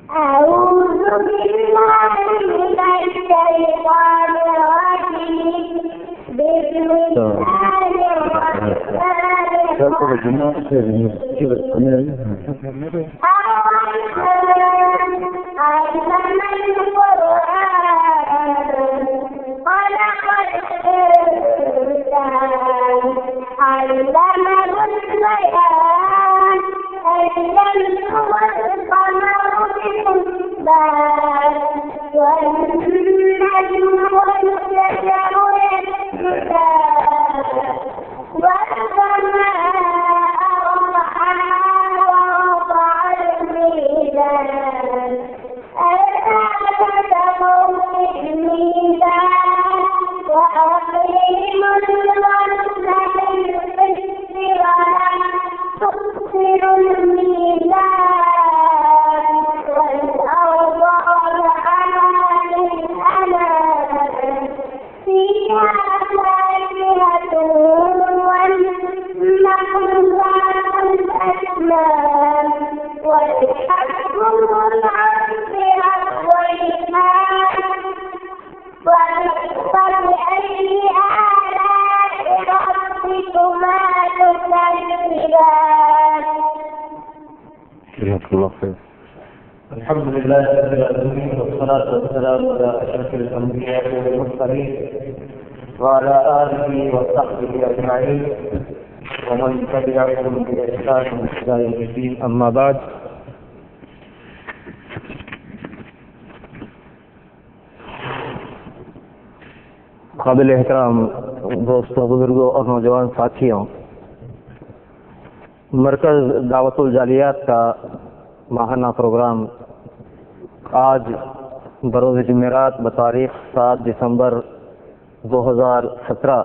أعوذ بالله من الشيطان الرجيم. بسم الله الرحمن الرحيم. علم القرآن خلق الإنسان علمه البيان الشمس والقمر بحسبان والنجم والشجر يسجدان والسماء رفعها ووضع الميزان ألا تطغوا في الميزان وأقيموا الوزن بالقسط ولا تخسروا الميزان والأرض وضعها للأنام فيها فاكهة والنخل ذات الأكمام والحب والعنب والريحان فبأي آلاء ربكما تكذبان. جزاك الله خير. الحمد لله رب العالمين والصلاة والسلام على أشرف الأنبياء والمرسلين وعلى آله وصحبه أجمعين ومن تبعهم بإحسان إلى يوم الدين. أما بعد. قابل احترام دوستوں، بزرگوں اور نوجوان ساتھیوں، مرکز دعوت الجالیات کا ماہانہ پروگرام آج بروز جمعرات بتاریخ 7 دسمبر 2017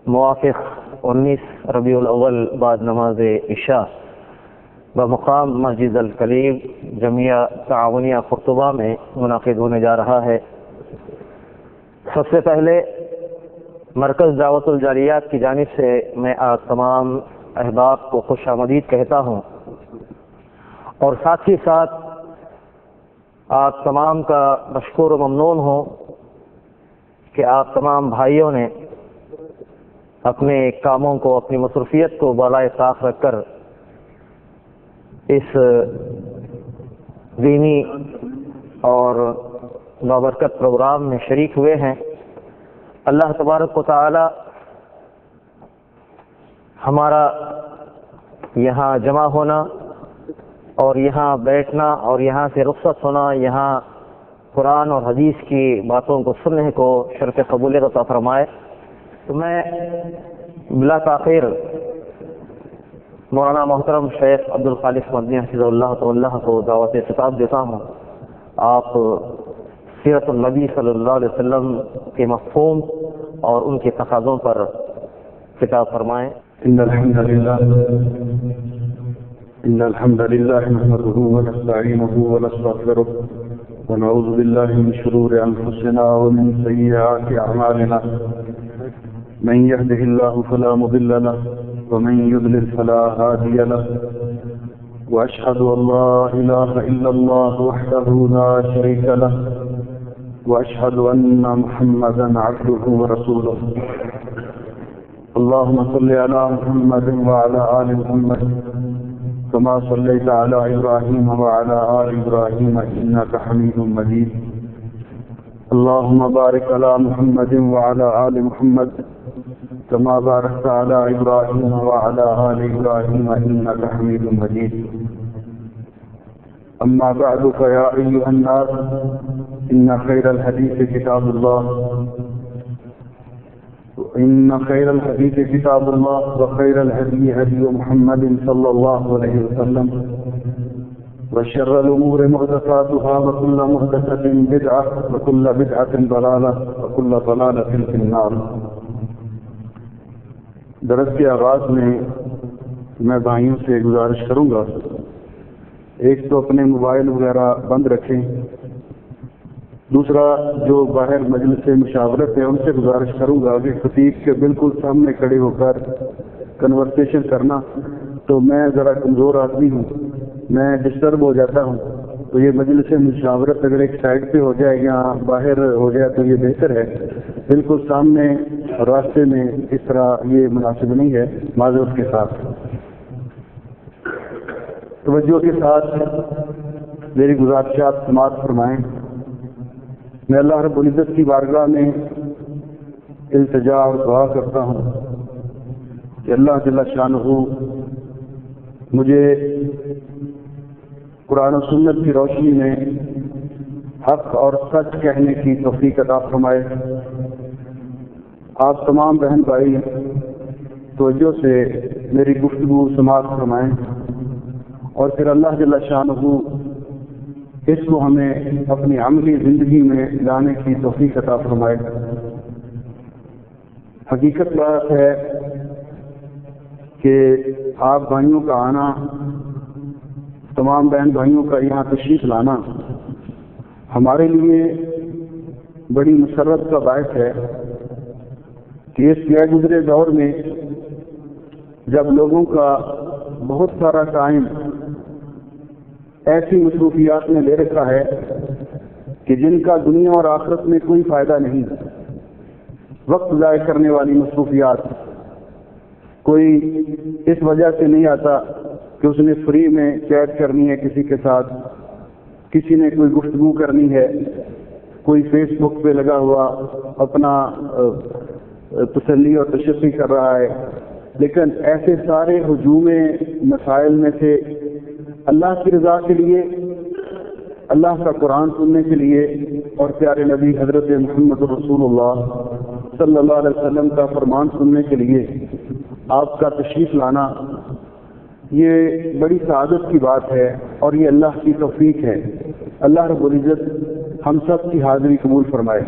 موافق 19 ربیع الاول بعد نماز عشاء بمقام مسجد الکلیم جمعیہ تعاونیہ قرطبہ میں منعقد ہونے جا رہا ہے۔ سب سے پہلے مرکز دعوت الجالیات کی جانب سے میں آپ تمام احباب کو خوش آمدید کہتا ہوں، اور ساتھ ہی ساتھ آپ تمام کا مشکور و ممنون ہوں کہ آپ تمام بھائیوں نے اپنے کاموں کو، اپنی مصروفیت کو بالائے طاق رکھ کر اس دینی اور بابرکت پروگرام میں شریک ہوئے ہیں۔ اللہ تبارک و تعالی ہمارا یہاں جمع ہونا اور یہاں بیٹھنا اور یہاں سے رخصت ہونا، یہاں قرآن اور حدیث کی باتوں کو سننے کو شرف قبولیت عطا فرمائے۔ تو میں بلا تاخیر مولانا محترم شیخ عبدالخالق مدنی حفظہ اللہ تعالی کو دعوت خطاب دیتا ہوں۔ آپ سیرت النبی صلی اللہ علیہ وسلم کے مفہوم اور ان کے تقاضوں پر خطاب فرمائیں۔ إن الحمد لله نحمده ونستعينه ونستغفره ونعوذ بالله من شرور أنفسنا ومن سيئات أعمالنا من يهده الله فلا مضل له ومن يضلل فلا هادي له وأشهد أن لا إله إلا الله وحده لا شريك له وأشهد أن محمدا عبده ورسوله اللهم صل على محمد وعلى آل محمد كما صليت على إبراهيم وعلى آل إبراهيم إنك حميد مجيد اللهم بارك على محمد وعلى آل محمد كما باركت على إبراهيم وعلى آل إبراهيم إنك حميد مجيد أما بعد فيا أيها الناس إن خير الحديث كتاب الله وخير الهدي هدي محمد صلى الله عليه وسلم وشر الأمور محدثاتها وكل محدثة بدعة وكل بدعة ضلالة وكل ضلالة في النار۔ درس کے آغاز میں میں بھائیوں سے گزارش کروں گا، ایک تو اپنے موبائل وغیرہ بند رکھیں، دوسرا جو باہر مجلس سے مشاورت ہے ان سے گزارش کروں گا کہ خطیب کے بالکل سامنے کھڑے ہو کر کنورسیشن کرنا، تو میں ذرا کمزور آدمی ہوں، میں ڈسٹرب ہو جاتا ہوں، تو یہ مجلس مشاورت اگر ایک سائڈ پہ ہو جائے یا باہر ہو جائے تو یہ بہتر ہے. بالکل سامنے راستے میں اس طرح یہ مناسب نہیں ہے. معذرت کے ساتھ توجہ کے ساتھ میری گزارشات سماعت فرمائیں. میں اللہ رب العزت کی بارگاہ میں التجا اور دعا کرتا ہوں کہ اللہ جل شانہ مجھے قرآن و سنت کی روشنی میں حق اور سچ کہنے کی توفیق عطا فرمائے. آپ تمام بہن بھائی توجہ سے میری گفتگو سماعت فرمائیں اور پھر اللہ جل شانہ اس کو ہمیں اپنی عملی زندگی میں لانے کی توفیق عطا فرمائے. حقیقت بات ہے کہ آپ بھائیوں کا آنا، تمام بہن بھائیوں کا یہاں تشریف لانا ہمارے لیے بڑی مسرت کا باعث ہے کہ اس گئے گزرے دور میں جب لوگوں کا بہت سارا ٹائم ایسی مصروفیات میں لے رکھا ہے کہ جن کا دنیا اور آخرت میں کوئی فائدہ نہیں، وقت ضائع کرنے والی مصروفیات، کوئی اس وجہ سے نہیں آتا کہ اس نے فری میں چیٹ کرنی ہے کسی کے ساتھ، کسی نے کوئی گفتگو کرنی ہے، کوئی فیس بک پہ لگا ہوا اپنا تسلی اور تشفی کر رہا ہے. لیکن ایسے سارے ہجوم مسائل میں سے اللہ کی رضا کے لیے، اللہ کا قرآن سننے کے لیے اور پیارے نبی حضرت محمد رسول اللہ صلی اللہ علیہ وسلم کا فرمان سننے کے لیے آپ کا تشریف لانا یہ بڑی سعادت کی بات ہے اور یہ اللہ کی توفیق ہے. اللہ رب العزت ہم سب کی حاضری قبول فرمائے.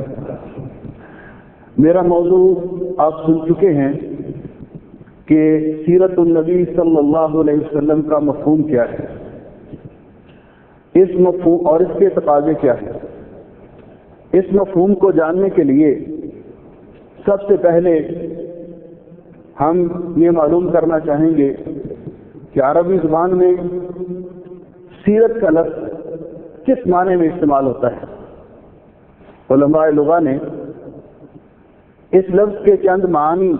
میرا موضوع آپ سن چکے ہیں کہ سیرت النبی صلی اللہ علیہ وسلم کا مفہوم کیا ہے، اس مفہوم اور اس کے تقاضے کیا ہے. اس مفہوم کو جاننے کے لیے سب سے پہلے ہم یہ معلوم کرنا چاہیں گے کہ عربی زبان میں سیرت کا لفظ کس معنی میں استعمال ہوتا ہے. علماء لغہ نے اس لفظ کے چند معانی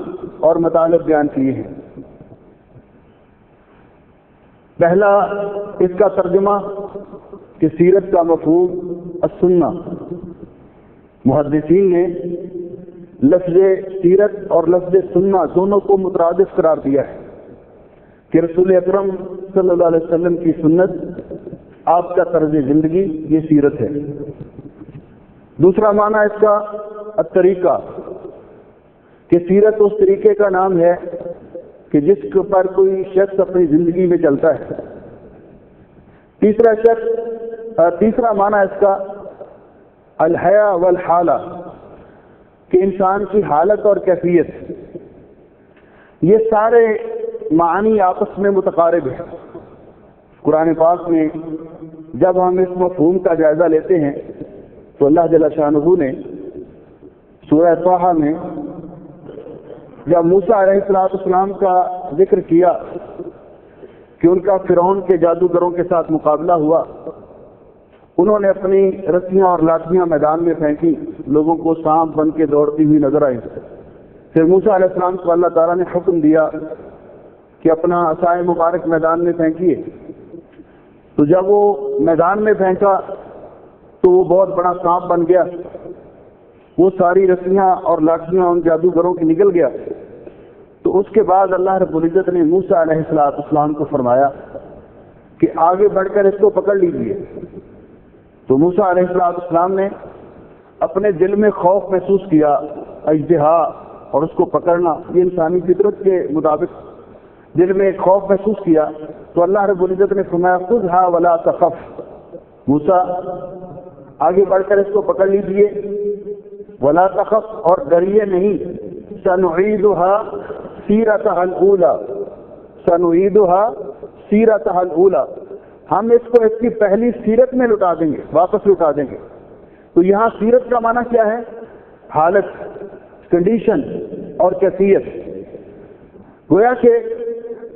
اور مطالب بیان کیے ہیں. پہلا اس کا ترجمہ کہ سیرت کا مفہوم السنہ. محدثین نے لفظ سیرت اور لفظ سنہ دونوں کو مترادف قرار دیا ہے کہ رسول اکرم صلی اللہ علیہ وسلم کی سنت، آپ کا طرز زندگی، یہ سیرت ہے. دوسرا معنی اس کا الطریقہ کہ سیرت اس طریقے کا نام ہے کہ جس پر کوئی شخص اپنی زندگی میں چلتا ہے. تیسرا معنی اس کا الحیا والحالہ کہ انسان کی حالت اور کیفیت. یہ سارے معانی آپس میں متقارب ہیں. قرآن پاک میں جب ہم اس مفہوم کا جائزہ لیتے ہیں تو اللہ جل شانہ نے سورہ طٰہٰ میں جب موسیٰ علیہ السلام کا ذکر کیا کہ ان کا فرعون کے جادوگروں کے ساتھ مقابلہ ہوا، انہوں نے اپنی رسیاں اور لاٹھیاں میدان میں پھینکی، لوگوں کو سانپ بن کے دوڑتی ہوئی نظر آئی. پھر موسیٰ علیہ السلام کو اللہ تعالیٰ نے حکم دیا کہ اپنا عصائے مبارک میدان میں پھینکیے. تو جب وہ میدان میں پھینکا تو وہ بہت بڑا سانپ بن گیا. وہ ساری رسیاں اور لاٹھیاں ان جادوگروں کی نکل گیا. تو اس کے بعد اللہ رب العزت نے موسیٰ علیہ السلام کو فرمایا کہ آگے بڑھ کر اس کو پکڑ لیجیے. تو موسیٰ علیہ السلام نے اپنے دل میں خوف محسوس کیا، اژدہا اور اس کو پکڑنا، یہ انسانی فطرت کے مطابق دل میں ایک خوف محسوس کیا. تو اللہ رب العزت نے فرمایا خذھا ولا تخف، موسیٰ آگے بڑھ کر اس کو پکڑ لیجیے، ولا تخف اور ڈریے نہیں، سنعیدها سیرتها الاولی، سنعیدها سیرتها الاولی، ہم اس کو اس کی پہلی سیرت میں لوٹا دیں گے، واپس لوٹا دیں گے. تو یہاں سیرت کا معنی کیا ہے؟ حالت، کنڈیشن اور کیفیت. گویا کہ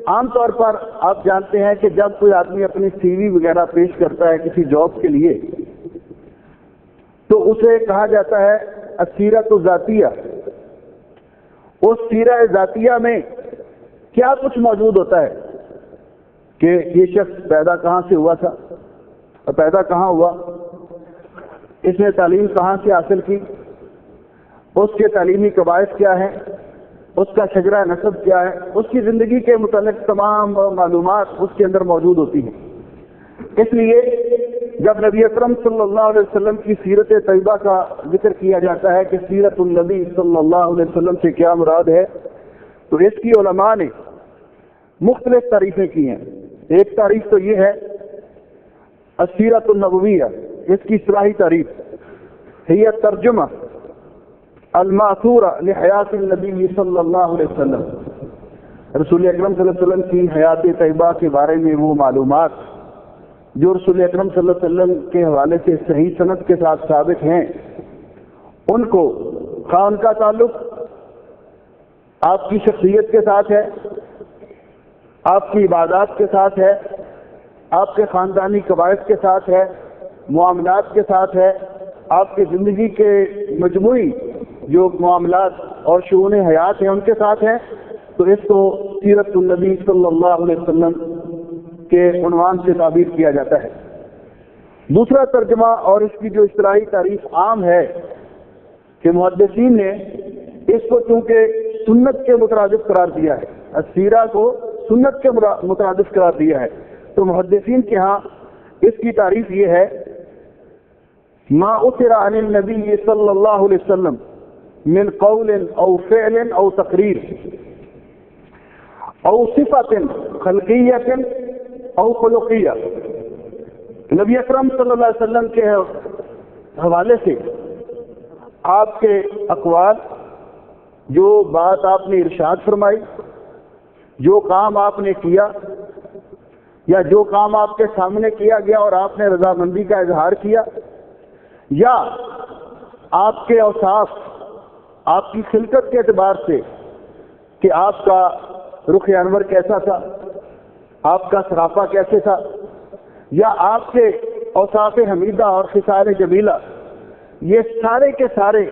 عام طور پر آپ جانتے ہیں کہ جب کوئی آدمی اپنی سی وی وغیرہ پیش کرتا ہے کسی جاب کے لیے تو اسے کہا جاتا ہے السیرۃ الذاتیہ. اس سیرہ ذاتیہ میں کیا کچھ موجود ہوتا ہے کہ یہ شخص پیدا کہاں سے ہوا تھا اور پیدا کہاں ہوا, اس نے تعلیم کہاں سے حاصل کی, اس کے تعلیمی قواعد کیا ہیں, اس کا شجرہ نسب کیا ہے, اس کی زندگی کے متعلق تمام معلومات اس کے اندر موجود ہوتی ہیں. اس لیے جب نبی اکرم صلی اللہ علیہ وسلم کی سیرت طیبہ کا ذکر کیا جاتا ہے کہ سیرت النبی صلی اللہ علیہ وسلم سے کیا مراد ہے, تو اس کی علماء نے مختلف تعریفیں کی ہیں. ایک تعریف تو یہ ہے السیرۃ النبویہ, اس کی اصطلاحی تعریف ہے ترجمہ الماثورہ لحیات النبی صلی اللہ علیہ وسلم. رسول اکرم صلی اللہ علیہ وسلم کی حیات طیبہ کے بارے میں وہ معلومات جو رسول اکرم صلی اللہ علیہ وسلم کے حوالے سے صحیح سند کے ساتھ ثابت ہیں, ان کو خواہ ان کا تعلق آپ کی شخصیت کے ساتھ ہے, آپ کی عبادات کے ساتھ ہے, آپ کے خاندانی قواعد کے ساتھ ہے, معاملات کے ساتھ ہے, آپ کی زندگی کے مجموعی جو معاملات اور شؤون حیات ہیں ان کے ساتھ ہیں, تو اس کو سیرت النبی صلی اللہ علیہ وسلم کے عنوان سے تعبیر کیا جاتا ہے. دوسرا ترجمہ اور اس کی جو اصطلاحی تعریف عام ہے کہ محدثین نے اس کو چونکہ سنت کے مترادف قرار دیا ہے, السیرہ کو سنت کے مترادف قرار دیا ہے, تو محدثین کے ہاں اس کی تعریف یہ ہے ما اثر عن النبی صلی اللہ علیہ وسلم من قول او فعل او تقریر او صفت خلقیت او خلقیہ. نبی اکرم صلی اللہ علیہ وسلم کے حوالے سے آپ کے اقوال, جو بات آپ نے ارشاد فرمائی, جو کام آپ نے کیا یا جو کام آپ کے سامنے کیا گیا اور آپ نے رضامندی کا اظہار کیا, یا آپ کے اوصاف, آپ کی خلقت کے اعتبار سے کہ آپ کا رخ انور کیسا تھا, آپ کا سراپا کیسے تھا, یا آپ کے اوصاف حمیدہ اور خصال جمیلہ, یہ سارے کے سارے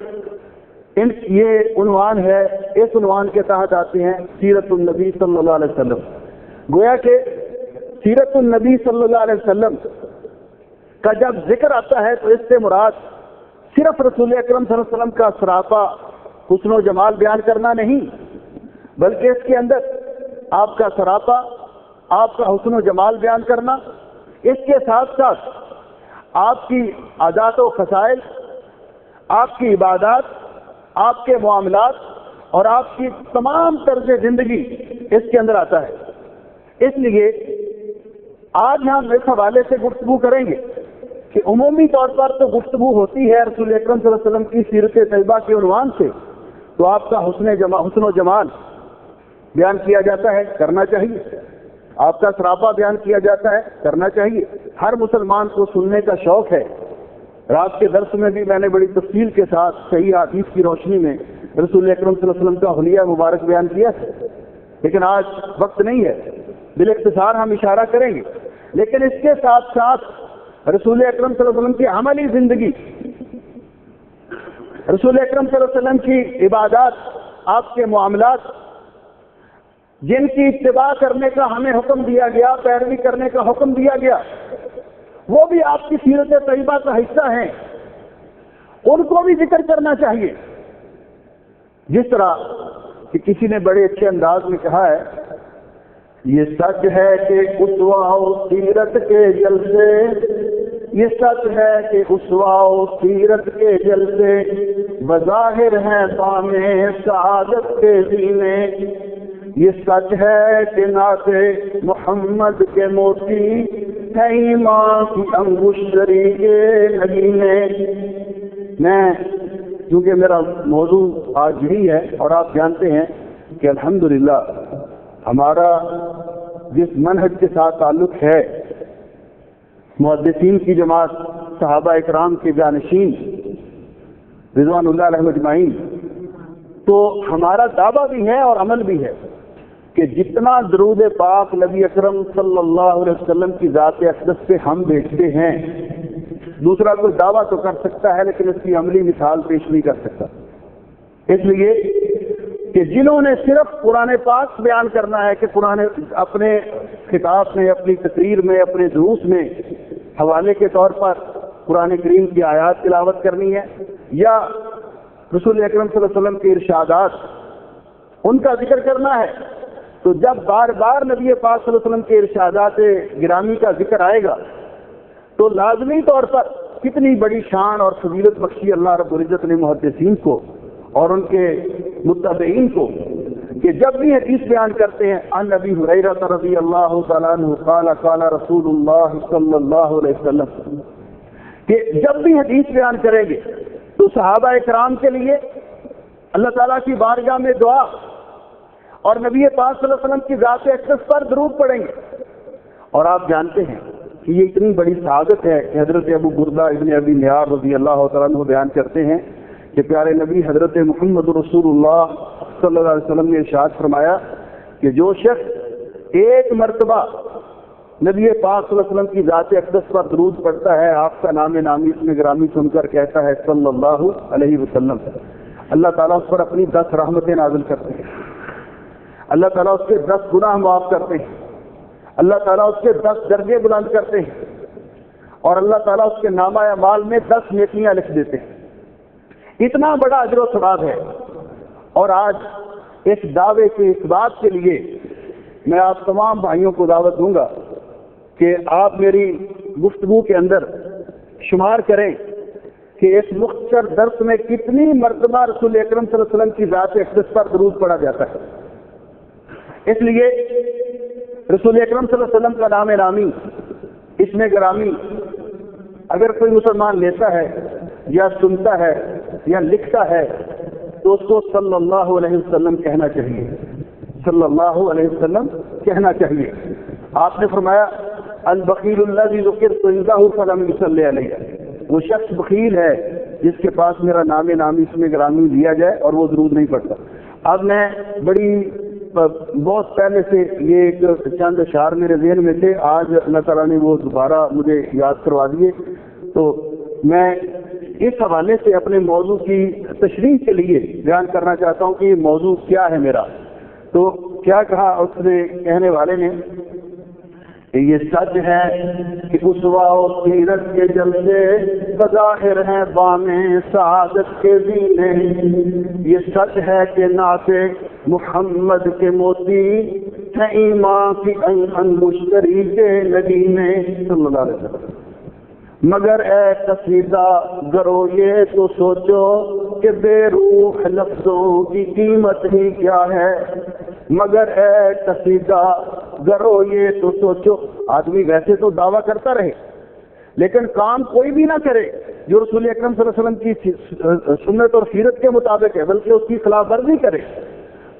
یہ عنوان ہے, اس عنوان کے تحت آتے ہیں سیرت النبی صلی اللہ علیہ وسلم. گویا کہ سیرت النبی صلی اللہ علیہ وسلم کا جب ذکر آتا ہے تو اس سے مراد صرف رسول اکرم صلی اللہ علیہ وسلم کا سراپا حسن و جمال بیان کرنا نہیں, بلکہ اس کے اندر آپ کا سراپا, آپ کا حسن و جمال بیان کرنا, اس کے ساتھ ساتھ آپ کی عادات و خصائل, آپ کی عبادات, آپ کے معاملات اور آپ کی تمام طرز زندگی اس کے اندر آتا ہے. اس لیے آج ہم اس حوالے سے گفتگو کریں گے کہ عمومی طور پر تو گفتگو ہوتی ہے رسول اکرم صلی اللہ علیہ وسلم کی سیرت طیبہ کے عنوان سے, تو آپ کا حسن و جمال بیان کیا جاتا ہے, کرنا چاہیے. آپ کا سراپا بیان کیا جاتا ہے, کرنا چاہیے. ہر مسلمان کو سننے کا شوق ہے. رات کے درس میں بھی میں نے بڑی تفصیل کے ساتھ صحیح حدیث کی روشنی میں رسول اکرم صلی اللہ علیہ وسلم کا حلیہ مبارک بیان کیا ہے, لیکن آج وقت نہیں ہے, بالاختصار ہم اشارہ کریں گے. لیکن اس کے ساتھ ساتھ رسول اکرم صلی اللہ علیہ وسلم کی عملی زندگی, رسول اکرم صلی اللہ علیہ وسلم کی عبادات, آپ کے معاملات, جن کی اتباع کرنے کا ہمیں حکم دیا گیا, پیروی کرنے کا حکم دیا گیا, وہ بھی آپ کی سیرت طیبہ کا حصہ ہیں, ان کو بھی ذکر کرنا چاہیے. جس طرح کہ کسی نے بڑے اچھے انداز میں کہا ہے, یہ سچ ہے کہ اسوہ و سیرت کے جلسے, یہ سچ ہے کہ اسوہ و سیرت کے جلسے بظاہر ہیں بام سعادت کے زینے. یہ سچ ہے کہ نعت محمد کے موتی ہے ایمان کی انگشتری کے نگینے. میں کیونکہ میرا موضوع آج یہی ہے اور آپ جانتے ہیں کہ الحمدللہ ہمارا جس منہج کے ساتھ تعلق ہے, محدثین کی جماعت, صحابہ اکرام کے جانشین رضوان اللہ علیہ اجمعین, تو ہمارا دعویٰ بھی ہے اور عمل بھی ہے کہ جتنا درود پاک نبی اکرم صلی اللہ علیہ وسلم کی ذات اقدس پہ ہم بھیجتے ہیں، دوسرا کوئی دعویٰ تو کر سکتا ہے لیکن اس کی عملی مثال پیش نہیں کر سکتا. اس لیے کہ جنہوں نے صرف قرآن پاک بیان کرنا ہے کہ قرآن اپنے خطاب میں، اپنی تقریر میں، اپنے دروس میں حوالے کے طور پر قرآن کریم کی آیات تلاوت کرنی ہے یا رسول اکرم صلی اللہ علیہ وسلم کے ارشادات ان کا ذکر کرنا ہے، تو جب بار بار نبی پاک صلی اللہ علیہ وسلم کے ارشادات گرامی کا ذکر آئے گا تو لازمی طور پر کتنی بڑی شان اور فضیلت بخشی اللہ رب العزت نے محدثین کو اور ان کے متبعین کو کہ جب بھی حدیث بیان کرتے ہیں عن ابی ہریرہ رضی اللہ تعالیٰ عنہ قال قال رسول اللہ صلی اللہ علیہ وسلم، کہ جب بھی حدیث بیان کریں گے تو صحابہ اکرام کے لیے اللہ تعالیٰ کی بارگاہ میں دعا اور نبی پاک صلی اللہ علیہ وسلم کی ذات اقدس پر درود پڑھیں گے. اور آپ جانتے ہیں کہ یہ اتنی بڑی سعادت ہے کہ حضرت ابو بردہ ابن ابی نیار رضی اللہ تعالیٰ عنہ بیان کرتے ہیں کہ پیارے نبی حضرت محمد رسول اللہ صلی اللہ علیہ وسلم نے ارشاد فرمایا کہ جو شخص ایک مرتبہ نبی پاک صلی اللہ علیہ وسلم کی ذات اقدس پر درود پڑھتا ہے، آپ کا نام نامی اس میں گرامی سن کر کہتا ہے صلی اللہ علیہ وسلم، اللہ تعالیٰ اس پر اپنی 10 رحمتیں نازل کرتے ہیں، اللہ تعالیٰ اس کے 10 گناہ معاف کرتے ہیں، اللہ تعالیٰ اس کے 10 درجے بلند کرتے ہیں اور اللہ تعالیٰ اس کے نامہ اعمال میں 10 نیکیاں لکھ دیتے ہیں. اتنا بڑا اجر و ثواب ہے. اور آج اس دعوے کے اس بات کے لیے میں آپ تمام بھائیوں کو دعوت دوں گا کہ آپ میری گفتگو کے اندر شمار کریں کہ اس مختصر درس میں کتنی مرتبہ رسول اکرم صلی اللہ علیہ وسلم کی ذات اقدس پر درود پڑھا جاتا ہے. اس لیے رسول اکرم صلی اللہ علیہ وسلم کا نام نامی اس میں گرامی اگر کوئی مسلمان لیتا ہے یا سنتا ہے یا لکھتا ہے تو اس کو صلی اللہ علیہ وسلم کہنا چاہیے، صلی اللہ علیہ وسلم کہنا چاہیے. آپ نے فرمایا البخیل الذی ذکرت عنده فلم یصلی علیہ، وہ شخص بخیل ہے جس کے پاس میرا نام نامی اس میں گرامی لیا جائے اور وہ درود نہیں پڑھتا. اب میں بہت پہلے سے یہ ایک چند اشعار میرے ذہن میں تھے، آج اللہ تعالیٰ نے وہ دوبارہ مجھے یاد کروا دیے، تو میں اس حوالے سے اپنے موضوع کی تشریح کے لیے بیان کرنا چاہتا ہوں کہ یہ موضوع کیا ہے میرا. تو کیا کہا اس نے کہنے والے نے، یہ سچ ہے کہ اسوا و سیرت کے جلوے بظاہر ہیں بامیں سعادت کے زینے، یہ سچ ہے کہ نعت محمد کے موتی ہیں ایمان کی ان مشتری کے نگینے صلی اللہ علیہ وسلم. مگر اے قصیدہ گرو یہ تو سوچو کہ بے روح لفظوں کی قیمت ہی کیا ہے، مگر اے قصیدہ گرو یہ تو سوچو. آدمی ویسے تو دعویٰ کرتا رہے لیکن کام کوئی بھی نہ کرے جو رسول اکرم صلی اللہ علیہ وسلم کی سنت اور سیرت کے مطابق ہے، بلکہ اس کی خلاف ورزی کرے،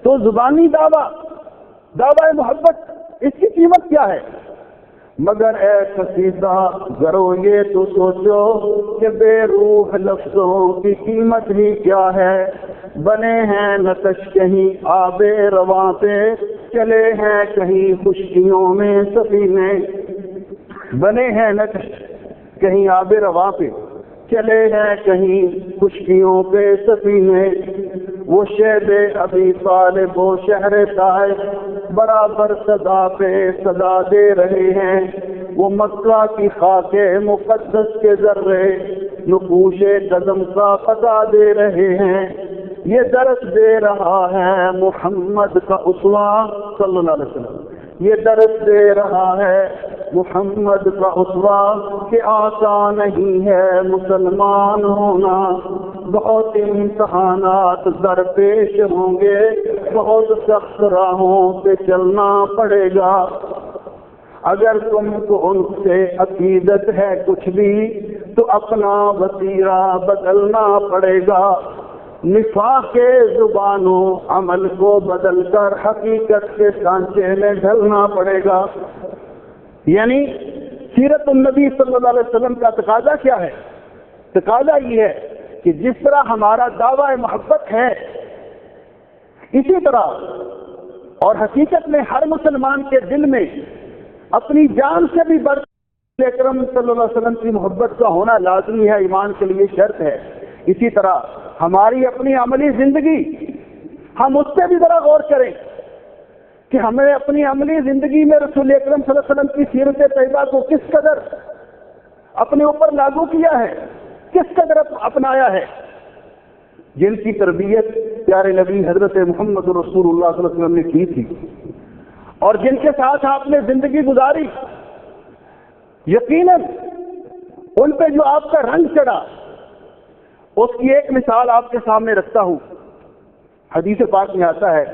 تو زبانی دعویٰ محبت اس کی قیمت کیا ہے. مگر اے قصیدہ گرو یہ تو سوچو کہ بے روح لفظوں کی قیمت ہی کیا ہے، بنے ہیں نقش کہیں آب رواں پہ چلے ہیں کہیں خشکیوں میں سفینے، بنے ہیں نقش کہیں آب رواں پہ چلے ہیں کہیں خشکیوں پہ سفینے، وہ شیب ابی طالب و شہر طائف برابر صدا پہ صدا دے رہے ہیں، وہ مکہ کی خاک مقدس کے ذرے نقوش قدم کا پتا دے رہے ہیں. یہ درس دے رہا ہے محمد کا اسوہ صلی اللہ علیہ وسلم، یہ درس دے رہا ہے محمد کا اسوہ کہ آسان نہیں ہے مسلمان ہونا، بہت امتحانات درپیش ہوں گے، بہت سخت راہوں پہ چلنا پڑے گا. اگر تم کو ان سے عقیدت ہے کچھ بھی تو اپنا وسیلہ بدلنا پڑے گا، نفاق کے زبانوں عمل کو بدل کر حقیقت کے سانچے میں ڈھلنا پڑے گا. یعنی سیرت النبی صلی اللہ علیہ وسلم کا تقاضا کیا ہے؟ تقاضا یہ ہے کہ جس طرح ہمارا دعویٰ محبت ہے اسی طرح اور حقیقت میں ہر مسلمان کے دل میں اپنی جان سے بھی بڑھ کر اکرم صلی اللہ علیہ وسلم کی محبت کا ہونا لازمی ہے، ایمان کے لیے شرط ہے۔ اسی طرح ہماری اپنی عملی زندگی، ہم اس پہ بھی ذرا غور کریں کہ ہمیں اپنی عملی زندگی میں رسول اکرم صلی اللہ علیہ وسلم کی سیرت طیبہ کو کس قدر اپنے اوپر لاگو کیا ہے، کس قدر اپنایا ہے۔ جن کی تربیت پیارے نبی حضرت محمد رسول اللہ صلی اللہ علیہ وسلم نے کی تھی اور جن کے ساتھ آپ نے زندگی گزاری، یقیناً ان پہ جو آپ کا رنگ چڑھا، اس کی ایک مثال آپ کے سامنے رکھتا ہوں۔ حدیث پاک میں آتا ہے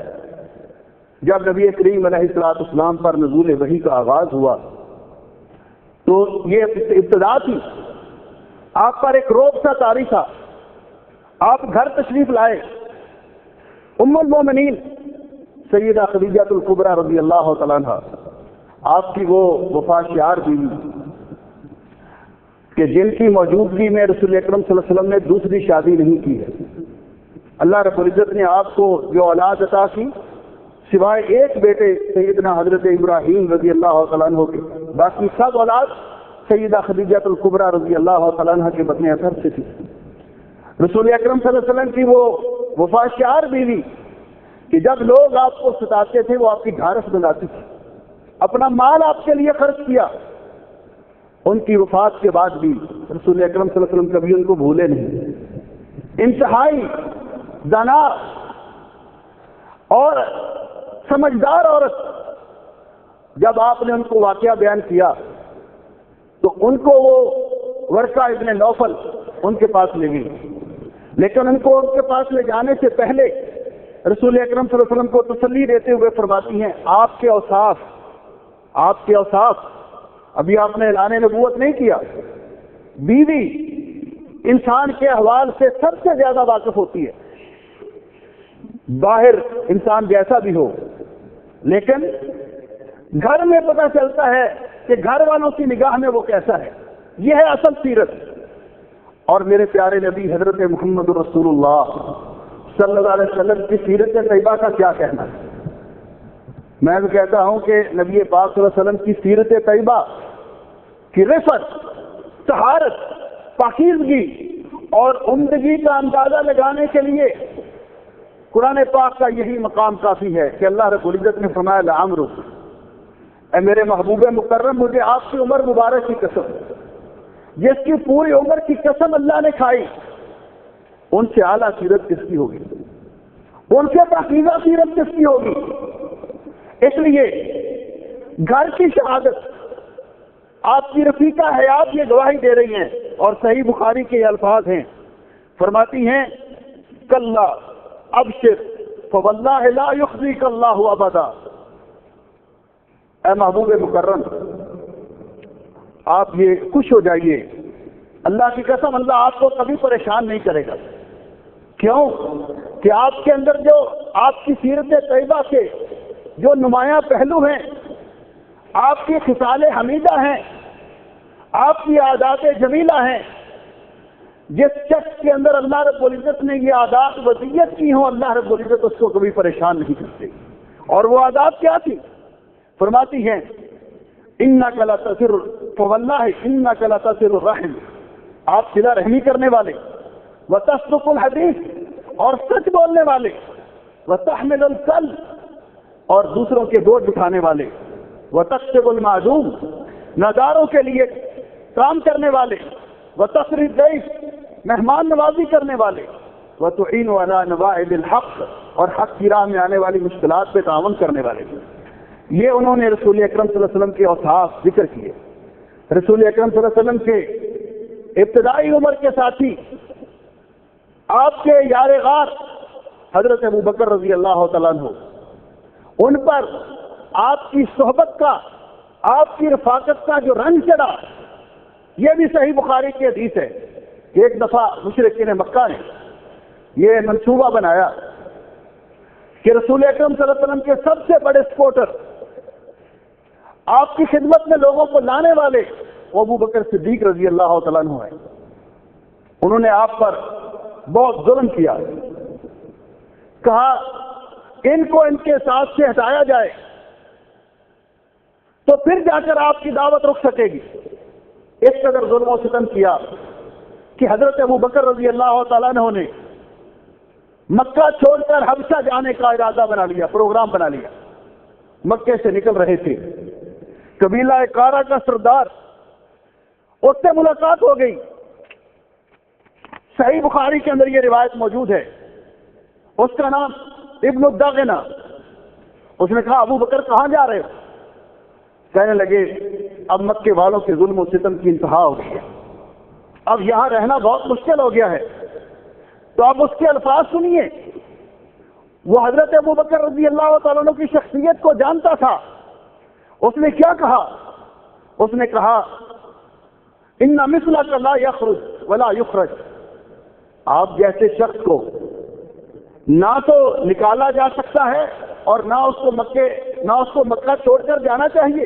جب نبی کریم علیہ الصلوۃ والسلام پر نزول وحی کا آغاز ہوا تو یہ ابتدا تھی، آپ پر ایک روب سا طاری تھا، آپ گھر تشریف لائے، ام المومنین سیدہ خدیجہ الکبریٰ رضی اللہ تعالیٰ عنہ، آپ کی وہ وفات شیار بیوی کہ جن کی موجودگی میں رسول اکرم صلی اللہ علیہ وسلم نے دوسری شادی نہیں کی ہے۔ اللہ رب العزت نے آپ کو جو اولاد عطا کی سوائے ایک بیٹے سیدنا حضرت ابراہیم رضی اللہ تعالیٰ عنہ کے، باقی سب اولاد سیدہ خدیجہ الکبریٰ رضی اللہ تعالیٰ عنہ کے بطن اثر سے تھی۔ رسول اکرم صلی اللہ علیہ وسلم کی وہ وفات شیار بیوی کہ جب لوگ آپ کو ستاتے تھے وہ آپ کی ڈھارس بناتی تھی، اپنا مال آپ کے لیے خرچ کیا، ان کی وفات کے بعد بھی رسول اکرم صلی اللہ علیہ وسلم کبھی ان کو بھولے نہیں۔ انتہائی دانا اور سمجھدار عورت، جب آپ نے ان کو واقعہ بیان کیا تو ان کو وہ ورقہ ابن نوفل ان کے پاس لے گئی، لیکن ان کو ان کے پاس لے جانے سے پہلے رسول اکرم صلی اللہ علیہ وسلم کو تسلی دیتے ہوئے فرماتی ہیں آپ کے اوصاف ابھی آپ نے اعلان نبوت نہیں کیا، بیوی انسان کے احوال سے سب سے زیادہ واقف ہوتی ہے، باہر انسان جیسا بھی ہو لیکن گھر میں پتہ چلتا ہے کہ گھر والوں کی نگاہ میں وہ کیسا ہے، یہ ہے اصل سیرت۔ اور میرے پیارے نبی حضرت محمد رسول اللہ صلی اللہ علیہ وسلم کی سیرت طیبہ کا کیا کہنا ہے؟ میں تو کہتا ہوں کہ نبی پاک صلی اللہ علیہ وسلم کی سیرت طیبہ کی رفت، طہارت، پاکیزگی اور عمدگی کا اندازہ لگانے کے لیے قرآن پاک کا یہی مقام کافی ہے کہ اللہ رب العزت نے فرمایا لعمرک، اے میرے محبوب مکرم مجھے آپ کی عمر مبارک کی قسم، جس کی پوری عمر کی قسم اللہ نے کھائی، ان سے اعلیٰ سیرت کس کی ہوگی، ان سے پاکیزہ سیرت کس کی ہوگی۔ اس لیے گھر کی شہادت آپ کی رفیقہ حیات یہ گواہی دے رہی ہیں، اور صحیح بخاری کے یہ الفاظ ہیں، فرماتی ہیں کلا ابشر فواللہ لا یخزیک اللہ ابدا، اے محبوب مکرم آپ یہ خوش ہو جائیے، اللہ کی قسم اللہ آپ کو کبھی پریشان نہیں کرے گا۔ کیوں کہ آپ کے اندر جو آپ کی سیرت طیبہ کے جو نمایاں پہلو ہیں، آپ کی خصال حمیدہ ہیں، آپ کی عادات جمیلہ ہیں، جس شخص کے اندر اللہ رب العزت نے یہ عادات وصیت کی ہوں اللہ رب العزت اس کو کبھی پریشان نہیں کرتے۔ اور وہ عادات کیا تھی؟ فرماتی ہیں انک لتصر فواللہ انک لتصر الرحم، آپ صلہ رحمی کرنے والے، وتصدق الحدیث اور سچ بولنے والے، وتحمل الکل اور دوسروں کے بوجھ اٹھانے والے، وتکسب المعدوم ناداروں کے لیے کام کرنے والے، وتقری الضیف مہمان نوازی کرنے والے، وتعین علی نوائب الحق اور حق کی راہ میں آنے والی مشکلات پہ تعاون کرنے والے۔ یہ انہوں نے رسول اکرم صلی اللہ علیہ وسلم کے اوصاف ذکر کیے۔ رسول اکرم صلی اللہ علیہ وسلم کے ابتدائی عمر کے ساتھی آپ کے یار غار حضرت ابوبکر رضی اللہ تعالیٰ عنہ، ان پر آپ کی صحبت کا، آپ کی رفاقت کا جو رنگ چڑھا، یہ بھی صحیح بخاری کی حدیث ہے کہ ایک دفعہ مشرکین مکہ نے یہ منصوبہ بنایا کہ رسول اکرم صلی اللہ علیہ وسلم کے سب سے بڑے سپورٹر، آپ کی خدمت میں لوگوں کو لانے والے وہ ابوبکر صدیق رضی اللہ تعالیٰ عنہ ہیں۔ انہوں نے آپ پر بہت ظلم کیا، کہا ان کو ان کے ساتھ سے ہٹایا جائے تو پھر جا کر آپ کی دعوت رک سکے گی۔ اس قدر ظلم و ستم کیا کہ حضرت ابو بکر رضی اللہ تعالیٰ عنہ نے مکہ چھوڑ کر حبشہ جانے کا ارادہ بنا لیا، پروگرام بنا لیا۔ مکے سے نکل رہے تھے، قبیلہ کارا کا سردار، اس سے ملاقات ہو گئی۔ صحیح بخاری کے اندر یہ روایت موجود ہے، اس کا نام ابن الداغنہ۔ اس نے کہا ابو بکر کہاں جا رہے ہو؟ کہنے لگے اب مکے والوں کے ظلم و ستم کی انتہا ہو گئی ہے، اب یہاں رہنا بہت مشکل ہو گیا ہے۔ تو آپ اس کے الفاظ سنیے، وہ حضرت ابو بکر رضی اللہ تعالیٰ عنہ کی شخصیت کو جانتا تھا۔ اس نے کیا کہا؟ اس نے کہا ان مثلک لا یخرج ولا یخرج، آپ جیسے شخص کو نہ تو نکالا جا سکتا ہے اور نہ اس کو مکہ چھوڑ کر جانا چاہیے۔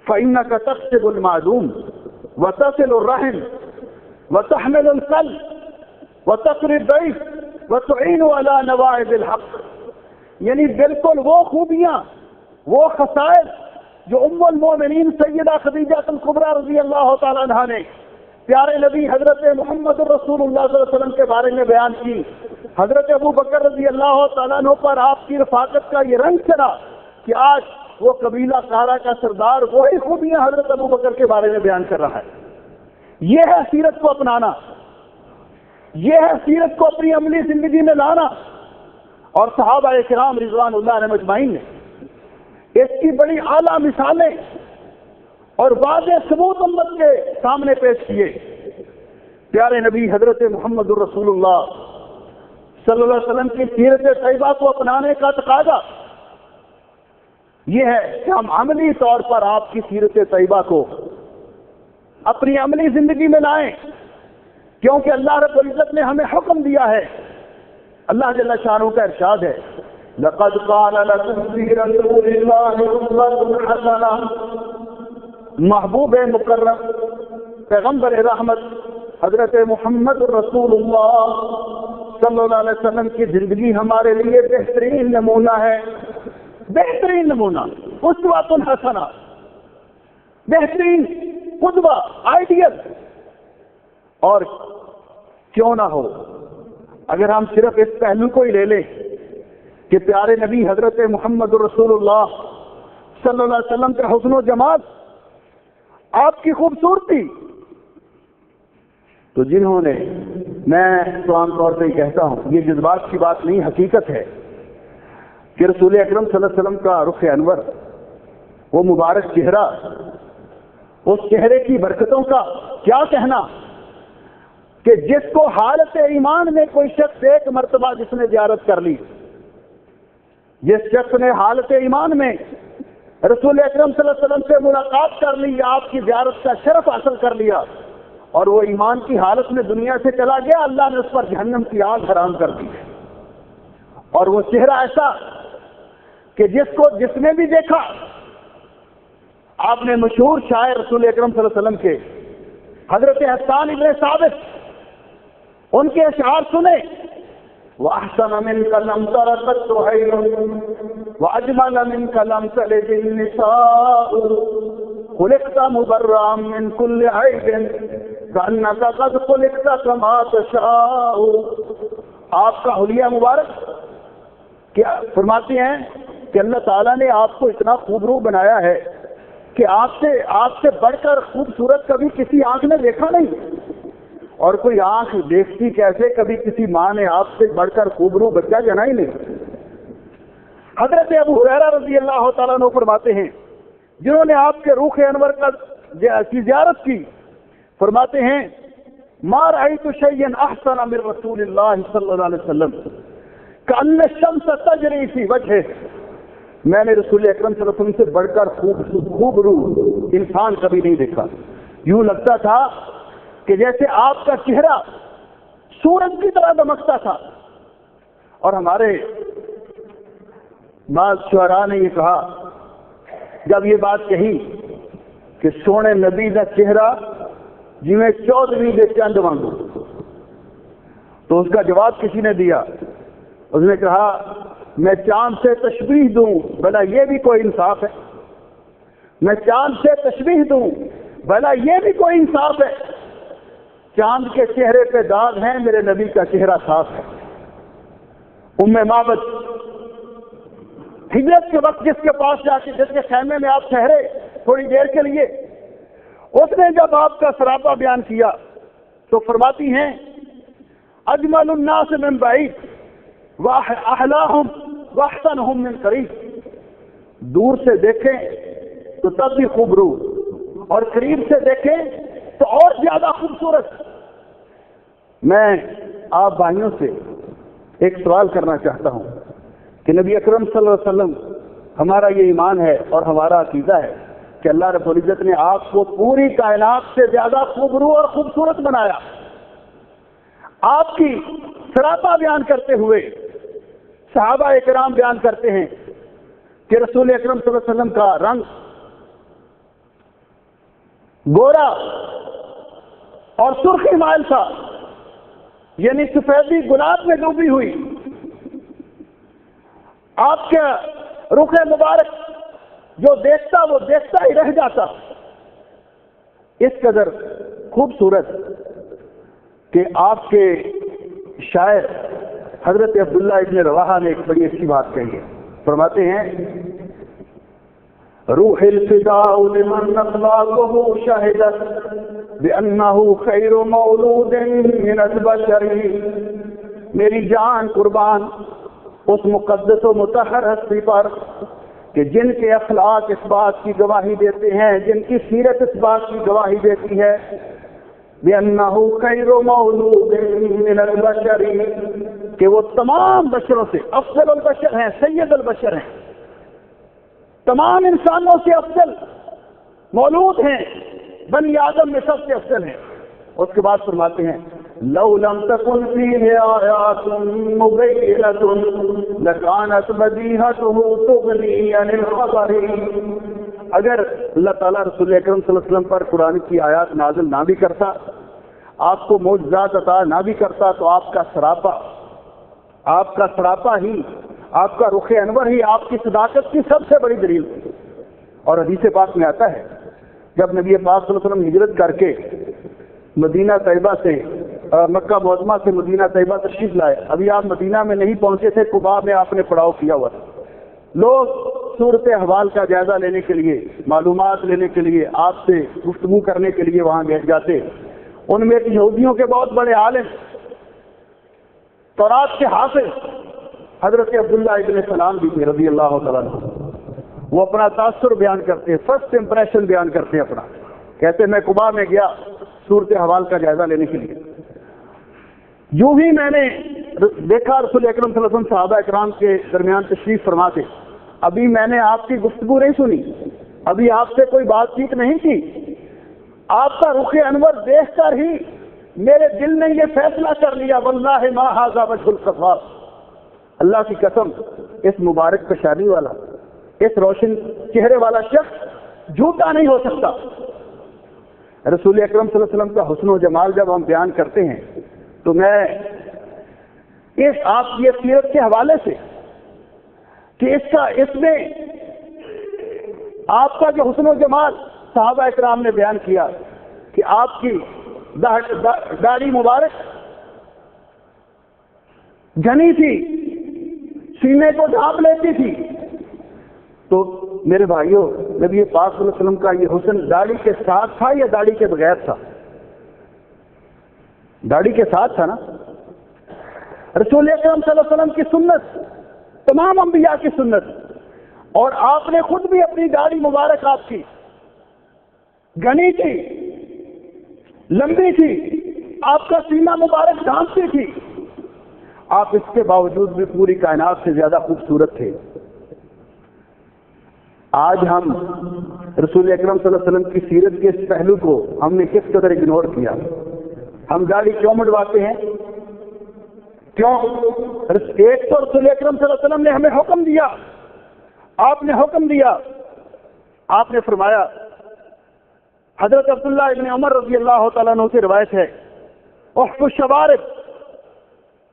فإنک تکسب المعدوم وتصل الرحم وتحمل القلب وتقری الضیف وتعین علی نوائب الحق، یعنی بالکل وہ خوبیاں، وہ خصائص جو ام المومنین سیدہ خدیجہ الکبریٰ رضی اللہ تعالیٰ عنہا نے پیارے نبی حضرت محمد رسول اللہ صلی اللہ علیہ وسلم کے بارے میں بیان کی، حضرت ابو بکر رضی اللہ تعالیٰ عنہ پر آپ کی رفاقت کا یہ رنگ چڑھا کہ آج وہ قبیلہ کارا کا سردار وہی خوبیاں حضرت ابو بکر کے بارے میں بیان کر رہا ہے۔ یہ ہے سیرت کو اپنانا، یہ ہے سیرت کو اپنی عملی زندگی میں لانا۔ اور صحابہ کرام رضوان اللہ علیہم اجمعین نے اس کی بڑی اعلیٰ مثالیں اور واضح ثبوت امت کے سامنے پیش کیے۔ پیارے نبی حضرت محمد رسول اللہ صلی اللہ علیہ وسلم کی سیرت طیبہ کو اپنانے کا تقاضا یہ ہے کہ ہم عملی طور پر آپ کی سیرت طیبہ کو اپنی عملی زندگی میں لائیں، کیونکہ اللہ رب العزت نے ہمیں حکم دیا ہے۔ اللہ جل شانہ کا ارشاد ہے لقد قال لكم في رسول الله أسوة حسنة، محبوب مکرم پیغمبر رحمت حضرت محمد رسول اللہ صلی اللہ علیہ وسلم کی زندگی ہمارے لیے بہترین نمونہ ہے، بہترین نمونہ، اسوۃ حسنہ، بہترین قدوہ، آئیڈیل۔ اور کیوں نہ ہو اگر ہم صرف اس پہلو کو ہی لے لیں کہ پیارے نبی حضرت محمد رسول اللہ صلی اللہ علیہ وسلم کا حسن و جمال، آپ کی خوبصورتی، تو جنہوں نے، میں تو عام طور پہ کہتا ہوں یہ جذبات کی بات نہیں، حقیقت ہے کہ رسول اکرم صلی اللہ علیہ وسلم کا رخ انور، وہ مبارک چہرہ، اس چہرے کی برکتوں کا کیا کہنا کہ جس کو حالت ایمان میں کوئی شخص ایک مرتبہ جس نے زیارت کر لی، جس شخص نے حالت ایمان میں رسول اکرم صلی اللہ علیہ وسلم سے ملاقات کر لی، آپ کی زیارت کا شرف حاصل کر لیا، اور وہ ایمان کی حالت میں دنیا سے چلا گیا، اللہ نے اس پر جہنم کی آگ حرام کر دی۔ اور وہ چہرہ ایسا کہ جس نے بھی دیکھا، آپ نے مشہور شاعر رسول اکرم صلی اللہ علیہ وسلم کے حضرت حسان ابن ثابت، ان کے اشعار سنے، وَأَحْسَنَ مِنْكَ لَمْ تَرَ قَطُّ عَيْنٌ وَأَجْمَلَ مِنْكَ لَمْ تَلِدِ النِّسَاءُ خُلِقْتَ مُبَرَّأً مِنْ كُلِّ عَيْبٍ كَأَنَّكَ قَدْ خُلِقْتَ كَمَا تَشَاءُ۔ آپ کا حلیہ مبارک کیا فرماتے ہیں کہ اللہ تعالیٰ نے آپ کو اتنا خوبرو بنایا ہے کہ آپ سے بڑھ کر خوبصورت کبھی کسی آنکھ نے دیکھا نہیں، اور کوئی آنکھ دیکھتی کیسے کبھی کسی ماں نے آپ سے بڑھ کر خوبرو بچہ جنا ہی نہیں۔ حضرت ابو ہریرہ رضی اللہ تعالیٰ عنہ فرماتے ہیں، جنہوں نے آپ کے روح انور کی زیارت کی، فرماتے ہیں ما رأيت شيئا احسن من رسول اللہ صلی اللہ علیہ وسلم كأن الشمس تجری فی وجہہ، میں نے رسول اکرم صلی اللہ علیہ وسلم سے بڑھ کر خوبرو انسان کبھی نہیں دیکھا، یوں لگتا تھا کہ جیسے آپ کا چہرہ سورج کی طرح دمکتا تھا۔ اور ہمارے بعض شعراء نے یہ کہا، جب یہ بات کہی کہ سونے نبی کا چہرہ جی میں 14ویں دے چند وانگو، تو اس کا جواب کسی نے دیا، اس نے کہا میں چاند سے تشبیہ دوں، بھلا یہ بھی کوئی انصاف ہے؟ میں چاند سے تشبیہ دوں، بھلا یہ بھی کوئی انصاف ہے؟ چاند کے چہرے پہ داغ ہیں، میرے نبی کا چہرہ صاف ہے۔ ام معبد ہجرت کے وقت جس کے پاس جا کے، جس کے خیمے میں آپ ٹھہرے تھوڑی دیر کے لیے، اس نے جب آپ کا سراپا بیان کیا تو فرماتی ہیں اجمل الناس من بعید واحلاہم واحسنہم من قریب، دور سے دیکھیں تو تب بھی خوبرو، اور قریب سے دیکھیں تو اور زیادہ خوبصورت۔ میں آپ بھائیوں سے ایک سوال کرنا چاہتا ہوں کہ نبی اکرم صلی اللہ علیہ وسلم، ہمارا یہ ایمان ہے اور ہمارا عقیدہ ہے کہ اللہ رب العزت نے آپ کو پوری کائنات سے زیادہ خوبرو اور خوبصورت بنایا۔ آپ کی سراپا بیان کرتے ہوئے صحابہ اکرام بیان کرتے ہیں کہ رسول اکرم صلی اللہ علیہ وسلم کا رنگ گورا اور سرخی مائل تھا، یعنی سفیدی گلاب میں ڈوبی ہوئی۔ آپ کے رخ مبارک جو دیکھتا وہ دیکھتا ہی رہ جاتا، اس قدر خوبصورت کہ آپ کے شاعر حضرت عبداللہ ابن رواحہ نے ایک بڑی اچھی بات کہی ہے، فرماتے ہیں روح الفداء لمن اخلاقه شهدت بانه خیر مولود من البشر، میری جان قربان اس مقدس و مطہر ہستی پر کہ جن کے اخلاق اس بات کی گواہی دیتے ہیں، جن کی سیرت اس بات کی گواہی دیتی ہے بانه خیر مولود من البشر، کہ وہ تمام بشروں سے افضل البشر ہیں، سید البشر ہیں، تمام انسانوں سے افضل مولود ہیں، بنی آدم میں سب سے افضل ہیں۔ اس کے بعد فرماتے ہیں لو لم تكن فيه آیات مبینۃ لکانت بدیہتہ تغنی عن الخبر، اگر اللہ تعالیٰ رسول اکرم صلی اللہ علیہ وسلم پر قرآن کی آیات نازل نہ بھی کرتا، آپ کو معجزات عطا نہ بھی کرتا، تو آپ کا سراپا ہی، آپ کا رخ انور ہی آپ کی صداقت کی سب سے بڑی دلیل تھی۔ اور حدیث پاک میں آتا ہے جب نبی پاک صلی اللہ علیہ وسلم ہجرت کر کے مدینہ طیبہ سے، مکہ معظمہ سے مدینہ طیبہ تشریف لائے، ابھی آپ مدینہ میں نہیں پہنچے تھے، قباء میں آپ نے پڑاؤ کیا ہوا تھا۔ لوگ صورت احوال کا جائزہ لینے کے لیے، معلومات لینے کے لیے، آپ سے گفتگو کرنے کے لیے وہاں جاتے۔ ان میں یہودیوں کے بہت بڑے عالم، تورات کے حافظ حضرت عبداللہ ابن سلام بھی تھے رضی اللہ تعالیٰ عنہ۔ وہ اپنا تاثر بیان کرتے ہیں، فرسٹ امپریشن بیان کرتے ہیں اپنا، کہتے ہیں میں قباء میں گیا صورت حوال کا جائزہ لینے کے لیے، جو ہی میں نے دیکھا رسول اکرم صلی اللہ علیہ وسلم صحابہ اکرام کے درمیان تشریف فرما تھے، ابھی میں نے آپ کی گفتگو نہیں سنی، ابھی آپ سے کوئی بات چیت نہیں کی، آپ کا رخ انور دیکھ کر ہی میرے دل نے یہ فیصلہ کر لیا واللہ ما ھذا وجہ الصفا، اللہ کی قسم اس مبارک پیشانی والا، اس روشن چہرے والا شخص جھوٹا نہیں ہو سکتا۔ رسول اکرم صلی اللہ علیہ وسلم کا حسن و جمال جب ہم بیان کرتے ہیں تو میں آپ کی سیرت کے حوالے سے کہ اس میں آپ کا جو حسن و جمال صحابہ اکرام نے بیان کیا کہ آپ کی داڑھی مبارک گھنی تھی، سینے کو ڈھانپ لیتی تھی، تو میرے بھائیوں نبی پاک صلی اللہ علیہ وسلم کا یہ حسن داڑھی کے ساتھ تھا یا داڑھی کے بغیر تھا؟ داڑھی کے ساتھ تھا نا۔ رسول اکرم صلی اللہ علیہ وسلم کی سنت تمام انبیاء کی سنت، اور آپ نے خود بھی اپنی داڑھی مبارک آپ کی گھنی تھی، لمبی تھی، آپ کا سینہ مبارک ڈھانپتی تھی، آپ اس کے باوجود بھی پوری کائنات سے زیادہ خوبصورت تھے۔ آج ہم رسول اکرم صلی اللہ علیہ وسلم کی سیرت کے اس پہلو کو ہم نے کس قدر اگنور کیا۔ ہم داڑھی کیوں مڈواتے ہیں؟ کیوں؟ ایک تو رسول اکرم صلی اللہ علیہ وسلم نے ہمیں حکم دیا، آپ نے حکم دیا، آپ نے فرمایا، حضرت عبداللہ ابن عمر رضی اللہ تعالیٰ عنہ سے روایت ہے، احفظ الشوارب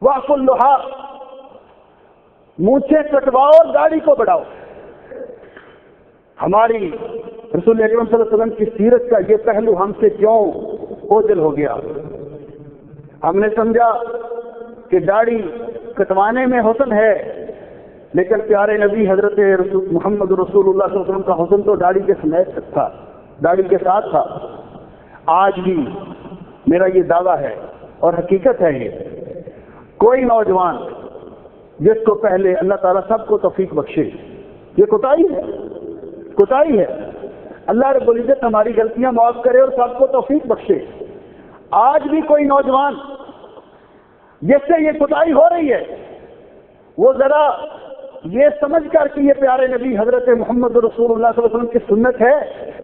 واحفظ اللحى، مونچھیں کٹواؤ اور داڑھی کو بڑھاؤ۔ ہماری رسول اکرم صلی اللہ علیہ وسلم کی سیرت کا یہ پہلو ہم سے کیوں اوجھل ہو گیا؟ ہم نے سمجھا کہ داڑھی کٹوانے میں حسن ہے، لیکن پیارے نبی حضرت محمد رسول اللہ صلی اللہ علیہ وسلم کا حسن تو داڑھی کے سمیت تھا، داڑھی کے ساتھ تھا۔ آج بھی میرا یہ دعویٰ ہے اور حقیقت ہے، یہ کوئی نوجوان جس کو پہلے اللہ تعالیٰ سب کو توفیق بخشے، یہ کوتاہی ہے۔ اللہ رب العزت ہماری غلطیاں معاف کرے اور سب کو توفیق بخشے۔ آج بھی کوئی نوجوان جس سے یہ کوتاہی ہو رہی ہے، وہ ذرا یہ سمجھ کر کہ یہ پیارے نبی حضرت محمد رسول اللہ صلی اللہ علیہ وسلم کی سنت ہے،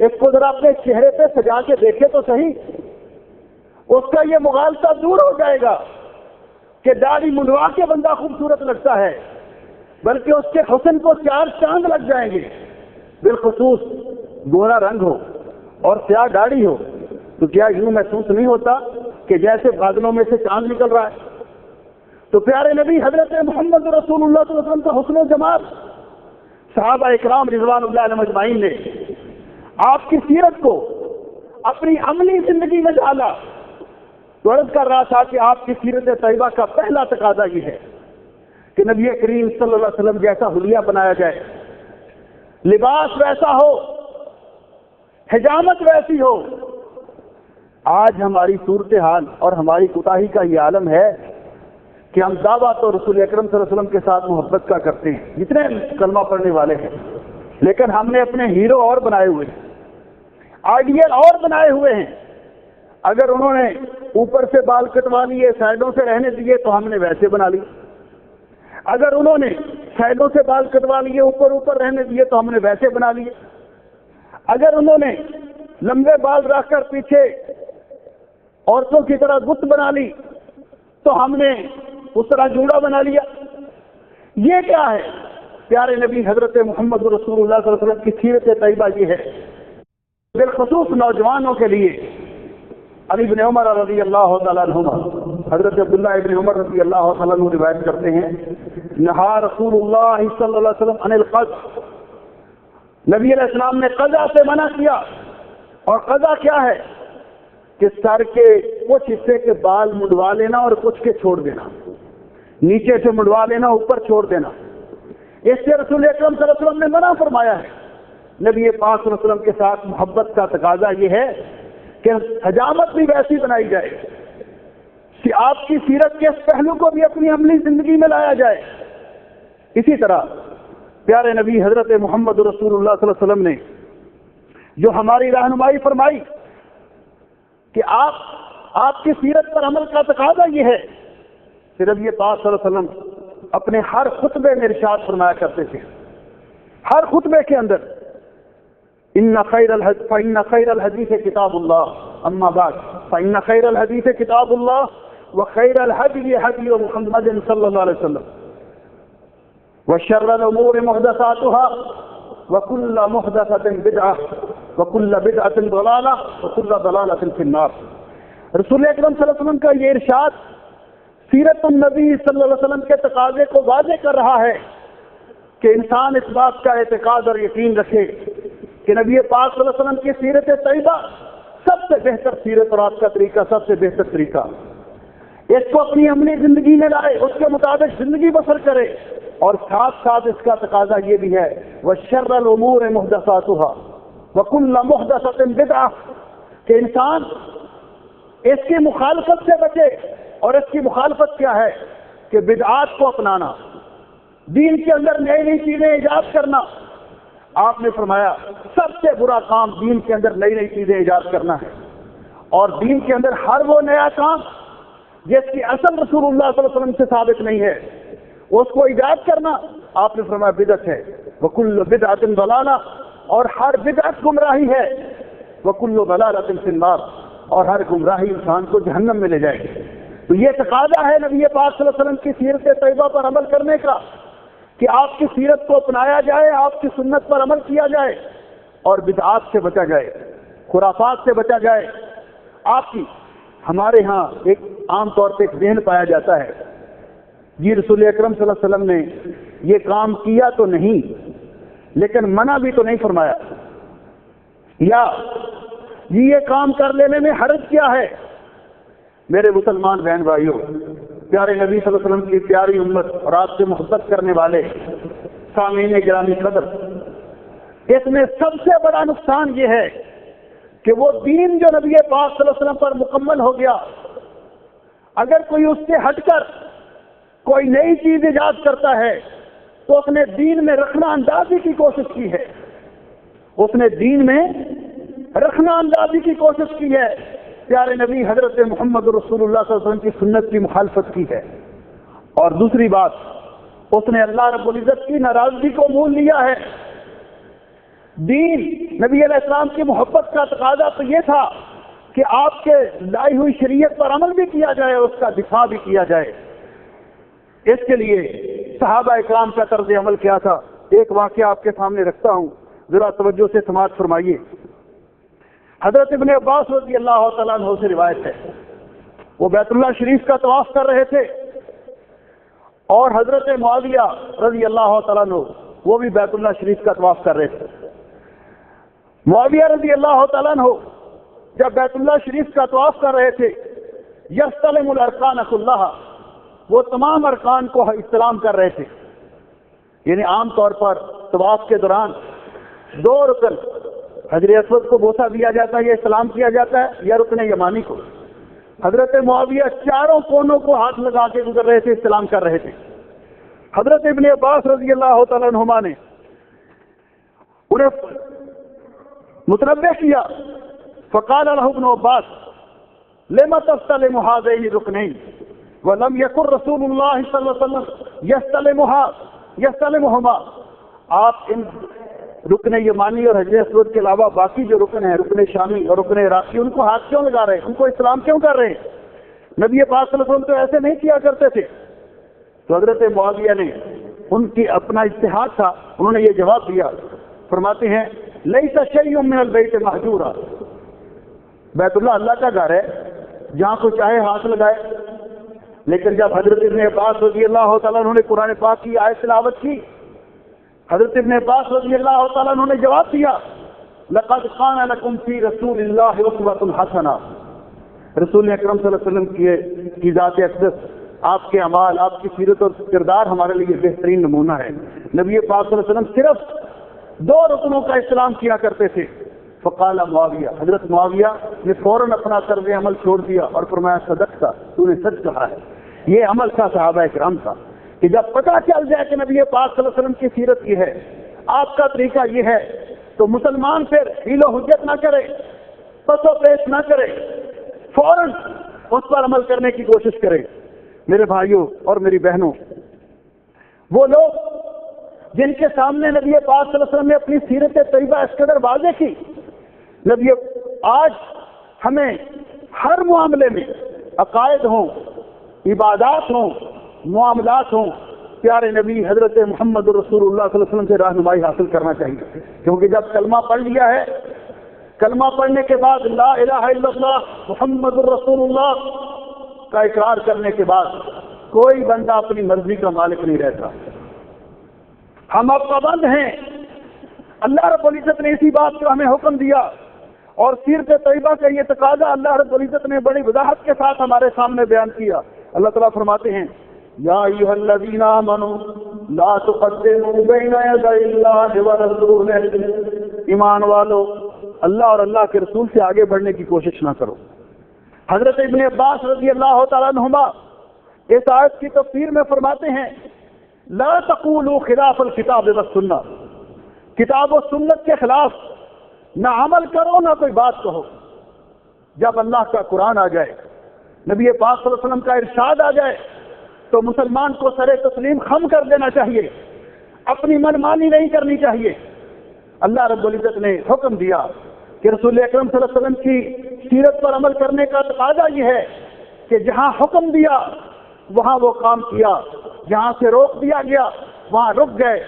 اس کو ذرا اپنے چہرے پہ سجا کے دیکھے تو صحیح، اس کا یہ مغالطہ دور ہو جائے گا کہ داڑھی منڈوا کے بندہ خوبصورت لگتا ہے، بلکہ اس کے حسن کو 4 چاند لگ جائیں گے۔ بالخصوص گورا رنگ ہو اور سیاہ داڑھی ہو تو کیا یوں محسوس نہیں ہوتا کہ جیسے بادلوں میں سے چاند نکل رہا ہے؟ تو پیارے نبی حضرت محمد رسول اللہ صلی اللہ علیہ وسلم کا حسن و جمال صحابہ اکرام رضوان اللہ علیہم اجمعین نے آپ کی سیرت کو اپنی عملی زندگی میں ڈالا۔ تو عرض کر رہا تھا کہ آپ کی سیرت طیبہ کا پہلا تقاضا یہ ہے کہ نبی کریم صلی اللہ علیہ وسلم جیسا حلیہ بنایا جائے، لباس ویسا ہو، حجامت ویسی ہو۔ آج ہماری صورتحال اور ہماری کوتاہی کا یہ عالم ہے کہ ہم دعویٰ تو رسول اکرم صلی اللہ علیہ وسلم کے ساتھ محبت کا کرتے ہیں، جتنے کلمہ پڑھنے والے ہیں، لیکن ہم نے اپنے ہیرو اور بنائے ہوئے ہیں، آئیڈیل اور بنائے ہوئے ہیں۔ اگر انہوں نے اوپر سے بال کٹوا لیے، سائڈوں سے رہنے دیے تو ہم نے ویسے بنا لیے، اگر انہوں نے سائڈوں سے بال کٹوا لیے، اوپر رہنے دیے تو ہم نے ویسے بنا لیے، اگر انہوں نے لمبے بال رکھ کر پیچھے عورتوں کی طرح گت بنا لی تو ہم نے اس طرح جوڑا بنا لیا۔ یہ کیا ہے؟ پیارے نبی حضرت محمد رسول اللہ صلی اللہ علیہ وسلم کی سیرت طیبہ یہ ہے۔ بالخصوص نوجوانوں کے لیے علی بن عمر رضی اللہ تعالیٰ عنہما، حضرت عبداللہ ابن عمر رضی اللہ تعالیٰ عنہ روایت کرتے ہیں، نہا رسول اللہ صلی اللہ علیہ وسلم عن القض، نبی علیہ السلام نے قضا سے منع کیا۔ اور قضا کیا ہے؟ کہ سر کے کچھ حصے کے بال منڈوا لینا اور کچھ کے چھوڑ دینا، نیچے سے منڈوا لینا، اوپر چھوڑ دینا۔ اس سے رسول اکرم صلی اللہ علیہ وسلم نے منع فرمایا ہے۔ نبی پاک صلی اللہ علیہ وسلم کے ساتھ محبت کا تقاضا یہ ہے کہ حجامت بھی ویسی بنائی جائے کہ آپ کی سیرت کے اس پہلو کو بھی اپنی عملی زندگی میں لایا جائے۔ اسی طرح پیارے نبی حضرت محمد رسول اللہ صلی اللہ علیہ وسلم نے جو ہماری رہنمائی فرمائی کہ آپ کی سیرت پر عمل کا تقاضا یہ ہے کہ نبی پاک صلی اللہ علیہ وسلم اپنے ہر خطبے میں ارشاد فرمایا کرتے تھے، ہر خطبے کے اندر فإن خير الحديث كتاب الله أما بعد فإن خير الحديث كتاب الله وخير الهدي هدي محمد صلى الله عليه وسلم وشر الأمور محدثاتها وكل محدثة بدعة وكل بدعة ضلالة وكل ضلالة في النار۔ رسول اکرم صلی اللہ علیہ وسلم کا یہ ارشاد سیرت النبی صلی اللہ علیہ وسلم کے تقاضے کو واضح کر رہا ہے کہ انسان اس بات کا اعتقاد اور یقین رکھے کہ نبی پاک صلی اللہ علیہ وسلم کی سیرت طیبہ سب سے بہتر سیرت اور آپ کا طریقہ سب سے بہتر طریقہ، اس کو اپنی عملی زندگی میں لائے، اس کے مطابق زندگی بسر کرے۔ اور ساتھ ساتھ اس کا تقاضا یہ بھی ہے وَشَرَّ الْأُمُورِ مُحْدَثَاتُهَا وَكُلَّ مُحْدَثَةٍ بِدْعَةٍ، کہ انسان اس کی مخالفت سے بچے۔ اور اس کی مخالفت کیا ہے؟ کہ بدعات کو اپنانا، دین کے اندر نئی نئی چیزیں ایجاد کرنا۔ آپ نے فرمایا سب سے برا کام دین کے اندر نئی نئی چیزیں ایجاد کرنا ہے، اور دین کے اندر ہر وہ نیا کام جس کی اصل رسول اللہ صلی اللہ علیہ وسلم سے ثابت نہیں ہے اس کو ایجاد کرنا، آپ نے فرمایا بدعت ہے۔ وَكُلُّ بِدْعَةٍ ضَلَالَةٍ، اور ہر بدعت گمراہی ہے۔ وَكُلُّ ضَلَالَةٍ فِي النَّارِ، اور ہر گمراہی انسان کو جہنم میں لے جائے گی۔ تو یہ تقاضا ہے نبی پاک صلی اللہ علیہ وسلم کی سیرت طیبہ پر عمل کرنے کا کہ آپ کی سیرت کو اپنایا جائے، آپ کی سنت پر عمل کیا جائے اور بدعات سے بچا جائے، خرافات سے بچا جائے۔ آپ کی ہمارے ہاں ایک عام طور پہ ایک ذہن پایا جاتا ہے جی رسول اکرم صلی اللہ علیہ وسلم نے یہ کام کیا تو نہیں لیکن منع بھی تو نہیں فرمایا، یا جی یہ کام کر لینے میں حرج کیا ہے؟ میرے مسلمان بہن بھائیوں، پیارے نبی صلی اللہ علیہ وسلم کی پیاری امت اور آپ سے محبت کرنے والے سامعین گرامی قدر، اس میں سب سے بڑا نقصان یہ ہے کہ وہ دین جو نبی پاک صلی اللہ علیہ وسلم پر مکمل ہو گیا، اگر کوئی اس سے ہٹ کر کوئی نئی چیز ایجاد کرتا ہے تو اس نے دین میں رخنہ اندازی کی کوشش کی ہے، اس نے دین میں رخنہ اندازی کی کوشش کی ہے، پیارے نبی حضرت محمد رسول اللہ صلی اللہ علیہ وسلم کی سنت کی مخالفت کی ہے۔ اور دوسری بات، اس نے اللہ رب العزت کی ناراضگی کو مول لیا ہے۔ دین نبی علیہ السلام کی محبت کا تقاضا تو یہ تھا کہ آپ کے لائی ہوئی شریعت پر عمل بھی کیا جائے، اس کا دفاع بھی کیا جائے۔ اس کے لیے صحابہ اکرام کا طرز عمل کیا تھا؟ ایک واقعہ آپ کے سامنے رکھتا ہوں، ذرا توجہ سے سماعت فرمائیے۔ حضرت ابن عباس رضی اللہ تعالیٰ عنہ سے روایت ہے، وہ بیت اللہ شریف کا طواف کر رہے تھے اور حضرت معاویہ رضی اللہ تعالیٰ عنہ وہ بھی بیت اللہ شریف کا طواف کر رہے تھے۔ معاویہ رضی اللہ تعالیٰ عنہ جب بیت اللہ شریف کا طواف کر رہے تھے، یستلم الارکان کلھا، وہ تمام ارکان کو استلام کر رہے تھے۔ یعنی عام طور پر طواف کے دوران 2 رکن، حجر اسود کو بوسہ دیا جاتا ہے یا استلام کیا جاتا ہے، یا رکن یمانی کو۔ حضرت معاویہ چاروں کونوں کو ہاتھ لگا کے گزر رہے تھے، استلام کر رہے تھے۔ حضرت ابن عباس رضی اللہ تعالیٰ عنہما نے انہیں متنبہ کیا، فقال له ابن عباس لما تستلم هذين الركنين ولم يكن رسول الله صلی اللہ علیہ وسلم يستلمهما، آپ ان رکن یمانی اور حجر اسود کے علاوہ باقی جو رکن ہیں، رکن شامی اور رکن عراقی، ان کو ہاتھ کیوں لگا رہے ہیں، ان کو اسلام کیوں کر رہے ہیں؟ نبی پاک صلی اللہ علیہ وسلم تو ایسے نہیں کیا کرتے تھے۔ تو حضرت معاویہ نے ان کی اپنا اجتہاد تھا، انہوں نے یہ جواب دیا، فرماتے ہیں لیس شیء من البیت مہجورا، بیت اللہ کا گھر ہے، جہاں کو چاہے ہاتھ لگائے۔ لیکن جب حضرت ابن عباس رضی اللہ تعالیٰ عنہ نے قرآن پاک کی آیت تلاوت کی، حضرت ابن عباس رضی اللہ تعالیٰ عنہ نے جواب دیا، لقد کان لکم فی رسول اللہ اسوۃ حسنہ، رسول اکرم صلی اللہ علیہ وسلم کی ذات اقدس، آپ کے اعمال، آپ کی سیرت اور کردار ہمارے لیے بہترین نمونہ ہے۔ نبی پاک صلی اللہ علیہ وسلم صرف 2 رکنوں کا استلام کیا کرتے تھے۔ فقال معاویہ، حضرت معاویہ نے فوراً اپنا طرز عمل چھوڑ دیا اور فرمایا صدقت، تو نے سچ کہا ہے۔ یہ عمل تھا صحابہ کرام کا کہ جب پتہ چل جائے کہ نبی پاک صلی اللہ علیہ وسلم کی سیرت یہ ہے، آپ کا طریقہ یہ ہے، تو مسلمان پھر حیل و حجت نہ کرے، پس و پیش نہ کرے، فوراً اس پر عمل کرنے کی کوشش کرے۔ میرے بھائیوں اور میری بہنوں، وہ لوگ جن کے سامنے نبی پاک صلی اللہ علیہ وسلم نے اپنی سیرت طیبہ اس قدر واضح کی، نبی آج ہمیں ہر معاملے میں، عقائد ہوں، عبادات ہوں، معاملات ہوں، پیارے نبی حضرت محمد رسول اللہ صلی اللہ علیہ وسلم سے رہنمائی حاصل کرنا چاہیے۔ کیونکہ جب کلمہ پڑھ لیا ہے، کلمہ پڑھنے کے بعد لا الہ الا اللہ محمد رسول اللہ کا اقرار کرنے کے بعد کوئی بندہ اپنی مرضی کا مالک نہیں رہتا۔ ہم اب پابند ہیں، اللہ رب العزت نے اسی بات کا ہمیں حکم دیا، اور سیرت طیبہ کا یہ تقاضا اللہ رب العزت نے بڑی وضاحت کے ساتھ ہمارے سامنے بیان کیا۔ اللہ تعالیٰ فرماتے ہیں، یا ایھا الذین آمنوا لا تقدموا بین یدی اللہ ورسولہ، ایمان والو اللہ اور اللہ کے رسول سے آگے بڑھنے کی کوشش نہ کرو۔ حضرت ابن عباس رضی اللہ تعالیٰ عنہما اس آیت کی تفسیر میں فرماتے ہیں، لا تقولوا خلاف الکتاب والسنہ، کتاب و سنت کے خلاف نہ عمل کرو نہ کوئی بات کہو۔ جب اللہ کا قرآن آ جائے، نبی پاک صلی اللہ علیہ وسلم کا ارشاد آ جائے، تو مسلمان کو سر تسلیم خم کر دینا چاہیے، اپنی منمانی نہیں کرنی چاہیے۔ اللہ رب العزت نے حکم دیا کہ رسول اکرم صلی اللہ علیہ وسلم کی سیرت پر عمل کرنے کا تقاضا یہ ہے کہ جہاں حکم دیا وہاں وہ کام کیا، جہاں سے روک دیا گیا وہاں رک گئے،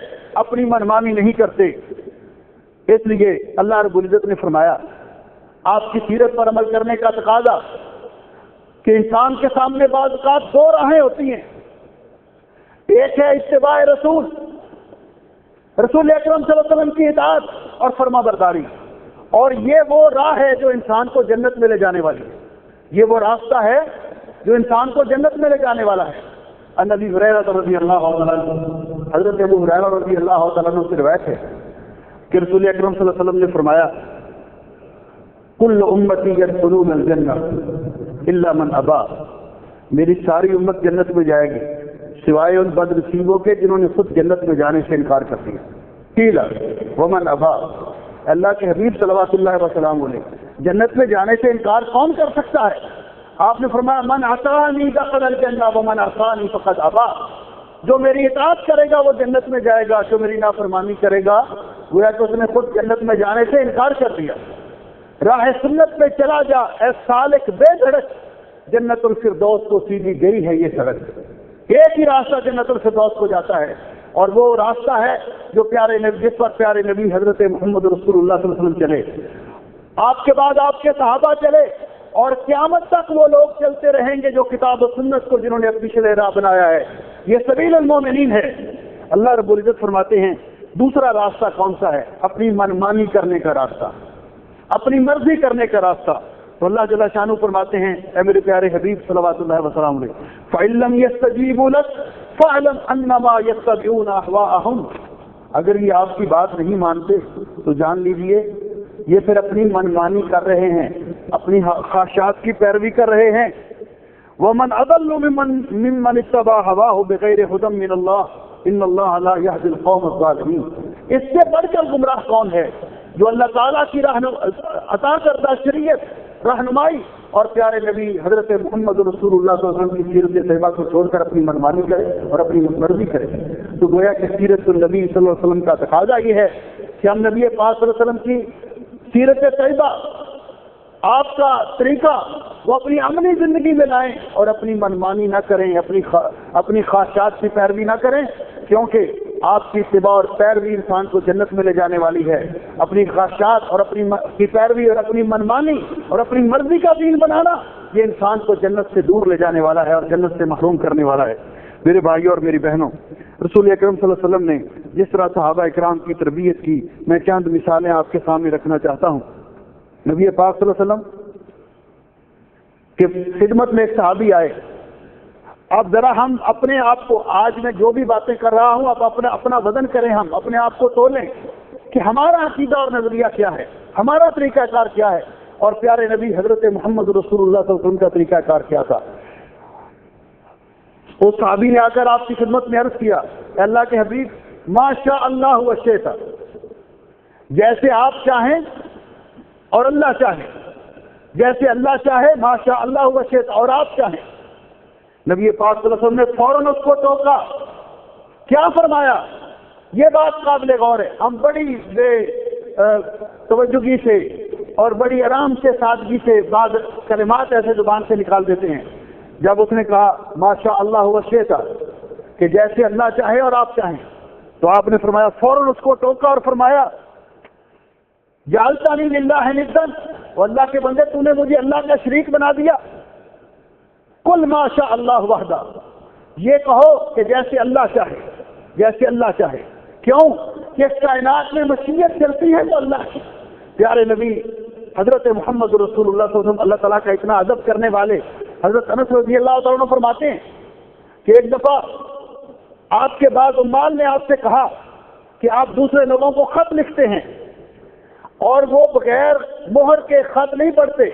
اپنی منمانی نہیں کرتے۔ اس لیے اللہ رب العزت نے فرمایا، آپ کی سیرت پر عمل کرنے کا تقاضا کہ انسان کے سامنے بعض اوقات 2 راہیں ہوتی ہیں، ایک ہے اتباع رسول، رسول اکرم صلی اللہ علیہ وسلم کی اطاعت اور فرما برداری، اور یہ وہ راہ ہے جو انسان کو جنت میں لے جانے والی ہے، یہ وہ راستہ ہے جو انسان کو جنت میں لے جانے والا ہے۔ ان ابی ہریرہ رضی اللہ عنہ، حضرت ابو ہریرہ رضی اللہ تعالیٰ عنہ سے روایت ہے کہ رسول اکرم صلی اللہ علیہ وسلم نے فرمایا کل امتی یدخلون الجنہ الا من ابا، میری ساری امت جنت میں جائے گی سوائے ان بد نصیبوں کے جنہوں نے خود جنت میں جانے سے انکار کر دیا۔ قیل ومن ابا، اللہ کے حبیب صلوات اللہ وسلم علیہ، جنت میں جانے سے انکار کون کر سکتا ہے؟ آپ نے فرمایا من اطاعنی دخل الجنہ ومن عصانی فقد ابا، جو میری اطاعت کرے گا وہ جنت میں جائے گا، جو میری نافرمانی کرے گا گویا کہ اس نے خود جنت میں جانے سے انکار کر دیا۔ راہ سنت پہ چلا جا اے سالک بے دھڑک، جنت الفردوس کو سیدھی گئی ہے یہ سڑک، ایک ہی راستہ جنت الفردوس کو جاتا ہے، اور وہ راستہ ہے جو پیارے نبی، جس پر پیارے نبی حضرت محمد رسول اللہ صلی اللہ علیہ وسلم چلے، آپ کے بعد آپ کے صحابہ چلے، اور قیامت تک وہ لوگ چلتے رہیں گے جو کتاب و سنت کو جنہوں نے اپنی شرع راہ بنایا ہے۔ یہ سبیل المومنین ہے۔ اللہ رب العزت فرماتے ہیں دوسرا راستہ کون سا ہے؟ اپنی منمانی کرنے کا راستہ، اپنی مرضی کرنے کا راستہ۔ تو اللہ جل شانہ فرماتے ہیں اے میرے پیارے حبیب صلوات اللہ وسلم علیہ فَإِن لَّمْ يَسْتَجِيبُوا لَكَ فَاعْلَمْ أَنَّمَا يَتَّبِعُونَ أَهْوَاءَهُمْ، اگر یہ آپ کی بات نہیں مانتے تو جان لیجئے یہ پھر اپنی منمانی کر رہے ہیں، اپنی خواہشات کی پیروی کر رہے ہیں۔ وَمَنْ أَضَلُّ مِمَّنِ اتَّبَعَ هَوَاهُ بِغَيْرِ هُدًى مِّنَ اللَّهِ إِنَّ اللَّهَ لَا يَهْدِي الْقَوْمَ الظَّالِمِينَ، اس سے بڑھ کر گمراہ کون ہے جو اللہ تعالیٰ کی عطا کردہ شریعت، رہنمائی اور پیارے نبی حضرت محمد رسول اللہ صلی اللہ علیہ وسلم کی سیرت طیبہ کو چھوڑ کر اپنی منمانی کرے اور اپنی مرضی کرے۔ تو گویا کہ سیرت النبی صلی اللہ علیہ وسلم کا تقاضا یہ ہے کہ ہم نبی پاک صلی اللہ علیہ وسلم کی سیرت طیبہ، آپ کا طریقہ وہ اپنی عملی زندگی میں لائیں اور اپنی منمانی نہ کریں، اپنی خواہشات کی پیروی نہ کریں، کیونکہ آپ کی اتباع اور پیروی انسان کو جنت میں لے جانے والی ہے۔ اپنی خواہشات اور اپنی پیروی اور اپنی منمانی اور اپنی مرضی کا دین بنانا یہ انسان کو جنت سے دور لے جانے والا ہے اور جنت سے محروم کرنے والا ہے۔ میرے بھائیوں اور میری بہنوں، رسول اکرم صلی اللہ علیہ وسلم نے جس طرح صحابہ اکرام کی تربیت کی، میں چند مثالیں آپ کے سامنے رکھنا چاہتا ہوں۔ نبی پاک صلی اللہ علیہ وسلم کی خدمت میں ایک صحابی آئے۔ اب ذرا ہم اپنے آپ کو، آج میں جو بھی باتیں کر رہا ہوں آپ اپنا وزن کریں، ہم اپنے آپ کو تولیں کہ ہمارا عقیدہ اور نظریہ کیا ہے، ہمارا طریقہ کار کیا ہے، اور پیارے نبی حضرت محمد رسول اللہ صلی اللہ علیہ وسلم کا طریقہ کار کیا تھا۔ اس صحابی نے آ کر آپ کی خدمت میں عرض کیا کہ اللہ کے حبیب ما شاء اللہ وشئت، جیسے آپ چاہیں اور اللہ چاہے، جیسے اللہ چاہے ما شاء اللہ وشئت، اور آپ چاہیں۔ نبی پاک صلی اللہ علیہ وسلم نے فوراً اس کو ٹوکا، کیا فرمایا؟ یہ بات قابل غور ہے۔ ہم بڑی بے توجہی سے اور بڑی آرام سے، سادگی سے بعض کلمات ایسے زبان سے نکال دیتے ہیں۔ جب اس نے کہا ما شاء اللہ وشئت کہ جیسے اللہ چاہے اور آپ چاہیں، تو آپ نے فرمایا، فوراً اس کو ٹوکا اور فرمایا جعلتنی للہ ندا، اور اللہ کے بندے تو نے مجھے اللہ کا شریک بنا دیا۔ قل ما شاء اللہ وحدہ، یہ کہو کہ جیسے اللہ چاہے، جیسے اللہ چاہے۔ کیوں کہ اس کائنات میں مشیت چلتی ہے تو اللہ کی۔ پیارے نبی حضرت محمد رسول اللہ صلی اللہ علیہ وسلم اللہ تعالیٰ کا اتنا ادب کرنے والے حضرت انس رضی اللہ تعالیٰ عنہ فرماتے ہیں کہ ایک دفعہ آپ کے بعض عمال نے آپ سے کہا کہ آپ دوسرے لوگوں کو خط لکھتے ہیں اور وہ بغیر مہر کے خط نہیں پڑھتے،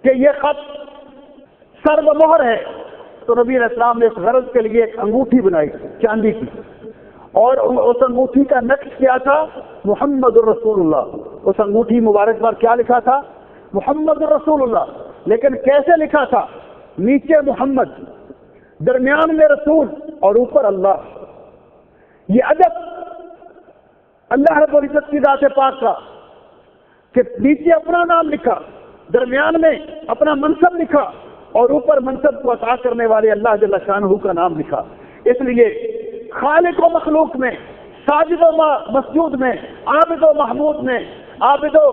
کہ یہ خط سر و مہر ہے۔ تو نبی علیہ السلام نے اس غرض کے لیے ایک انگوٹھی بنائی چاندی کی، اور اس انگوٹھی کا نقش کیا تھا محمد الرسول اللہ۔ اس انگوٹھی مبارک پر کیا لکھا تھا؟ محمد الرسول اللہ۔ لیکن کیسے لکھا تھا؟ نیچے محمد، درمیان میں رسول اور اوپر اللہ۔ یہ ادب اللہ رب العزت کی ذات پاک کا کہ نیچے اپنا نام لکھا، درمیان میں اپنا منصب لکھا اور اوپر منصب کو عطا کرنے والے اللہ جل شانہ کا نام لکھا۔ اس لیے خالق و مخلوق میں، ساجد و مسجود میں، عابد و محمود میں، عابد و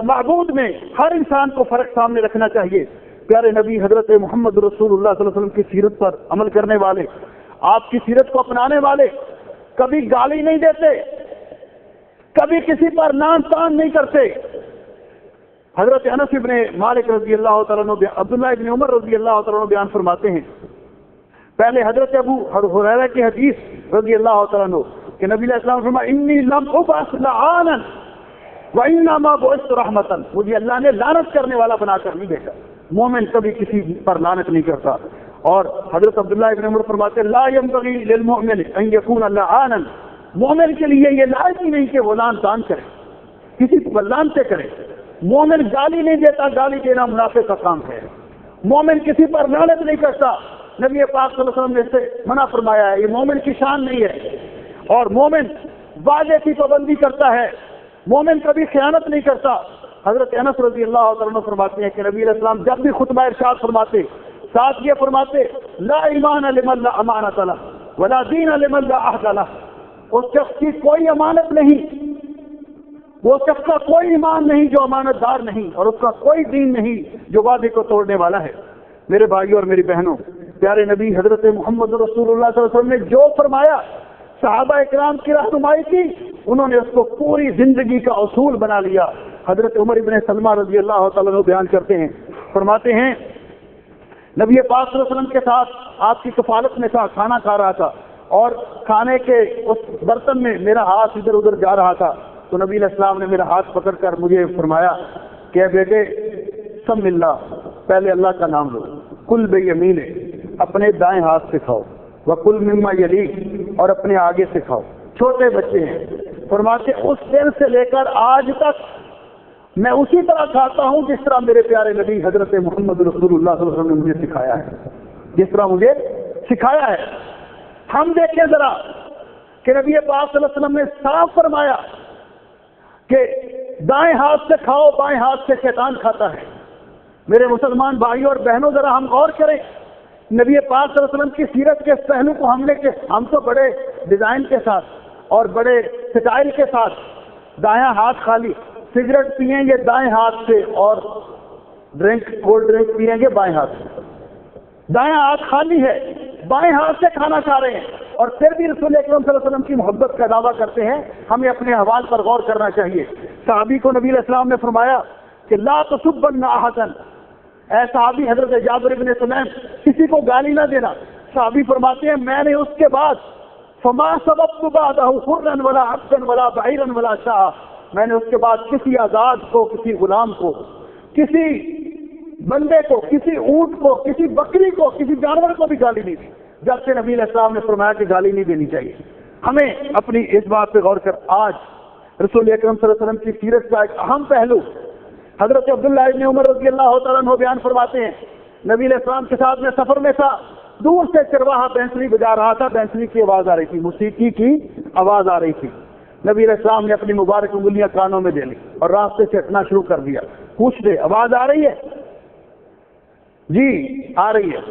معبود میں ہر انسان کو فرق سامنے رکھنا چاہیے۔ پیارے نبی حضرت محمد رسول اللہ صلی اللہ علیہ وسلم کی سیرت پر عمل کرنے والے، آپ کی سیرت کو اپنانے والے کبھی گالی نہیں دیتے، کبھی کسی پر لعن طعن نہیں کرتے۔ حضرت انس ابن مالک رضی اللہ تعالیٰ عنہ، عبداللہ ابن عمر رضی اللہ تعالیٰ عنہ بیان فرماتے ہیں، پہلے حضرت ابو ہریرہ کی حدیث رضی اللہ تعالیٰ عنہ کہ نبی علیہ السلام فرمایا انی لم ابعث لعانا وانما بعثت رحمتا، مجھے اللہ نے لعنت کرنے والا بنا کر نہیں بھیجا، مومن کبھی کسی پر لعنت نہیں کرتا۔ اور حضرت عبداللہ ابن عمر فرماتے ہیں لا ينبغي للمؤمن ان يكون لعانا، مومن کے لیے یہ لائق ہی نہیں کہ وہ لعن طعن کرے، کسی کو لعنتیں کرے۔ مومن گالی نہیں دیتا، گالی دینا منافق کا کام ہے۔ مومن کسی پر لعنت نہیں کرتا، نبی پاک صلی اللہ علیہ وسلم نے اس سے منع فرمایا ہے، یہ مومن کی شان نہیں ہے۔ اور مومن وعدے کی پابندی کرتا ہے، مومن کبھی خیانت نہیں کرتا۔ حضرت انس رضی اللہ عنہ فرماتے ہیں کہ نبی علیہ السلام جب بھی خطبہ ارشاد فرماتے ساتھ یہ فرماتے لا ایمان لمن لا امانت له ولا دین لمن لا عہد له، اس شخص کی کوئی امانت نہیں، وہ شخص کا کوئی ایمان نہیں جو امانت دار نہیں، اور اس کا کوئی دین نہیں جو وعدے کو توڑنے والا ہے۔ میرے بھائیوں اور میری بہنوں، پیارے نبی حضرت محمد رسول اللہ صلی اللہ علیہ وسلم نے جو فرمایا، صحابہ اکرام کی رہنمائی کی، انہوں نے اس کو پوری زندگی کا اصول بنا لیا۔ حضرت عمر ابن سلمہ رضی اللہ تعالیٰ عنہ بیان کرتے ہیں، فرماتے ہیں نبی پاک صلی اللہ علیہ وسلم کے ساتھ آپ کی کفالت میں تھا، کھانا کھا رہا تھا، اور کھانے کے اس برتن میں میرا ہاتھ ادھر ادھر جا رہا تھا، تو نبی علیہ السلام نے میرا ہاتھ پکڑ کر مجھے فرمایا کہ اے بیٹے سم اللہ، پہلے اللہ کا نام لو، کل بیمین، اپنے دائیں ہاتھ سے کھاؤ، وکل مما یلیک، اور اپنے آگے سے کھاؤ۔ چھوٹے بچے ہیں، فرماتے اس دن سے لے کر آج تک میں اسی طرح کھاتا ہوں جس طرح میرے پیارے نبی حضرت محمد رسول اللہ صلی اللہ علیہ وسلم نے مجھے سکھایا ہے، جس طرح مجھے سکھایا ہے۔ ہم دیکھیں ذرا کہ نبی پاک صلی اللہ علیہ وسلم نے صاف فرمایا کہ دائیں ہاتھ سے کھاؤ، بائیں ہاتھ سے شیطان کھاتا ہے۔ میرے مسلمان بھائیوں اور بہنوں، ذرا ہم غور کریں، نبی پاک صلی اللہ علیہ وسلم کی سیرت کے اس پہلو کو ہم تو بڑے ڈیزائن کے ساتھ اور بڑے سٹائل کے ساتھ، دایاں ہاتھ خالی، سگریٹ پئیں گے دائیں ہاتھ سے اور کولڈ ڈرنک پئیں گے بائیں ہاتھ سے، دایاں ہاتھ خالی ہے، بائیں ہاتھ سے کھانا کھا رہے ہیں، اور پھر بھی رسول اکرم صلی اللہ علیہ وسلم کی محبت کا دعویٰ کرتے ہیں۔ ہمیں اپنے احوال پر غور کرنا چاہیے۔ صحابی کو نبی علیہ السلام نے فرمایا کہ لا تسبن احدا، اے صحابی حضرت جابر بن سلیم، کسی کو گالی نہ دینا۔ صحابی فرماتے ہیں میں نے اس کے بعد فما سببت بعدہ حرا ولا عبدا ولا بعیرا ولا شاء، میں نے اس کے بعد کسی آزاد کو، کسی غلام کو، کسی بندے کو، کسی اونٹ کو، کسی بکری کو، کسی جانور کو بھی گالی نہیں دی، جب سے نبی علیہ السلام نے فرمایا کہ گالی نہیں دینی چاہیے۔ ہمیں اپنی اس بات پہ غور کر، آج رسول اکرم صلی اللہ علیہ وسلم کی سیرت کا ایک اہم پہلو حضرت عبداللہ ابن عمر رضی اللہ تعالیٰ عنہ بیان فرماتے ہیں، نبی علیہ السلام کے ساتھ میں سفر میں تھا، دور سے چرواہا بینسری بجا رہا تھا، بینسری کی آواز آ رہی تھی، موسیقی کی آواز آ رہی تھی۔ نبی علیہ السلام نے اپنی مبارک انگلیاں کانوں میں دے لی اور راستے سے ہٹنا شروع کر دیا، پوچھتے آواز آ رہی ہے؟ جی آ رہی ہے۔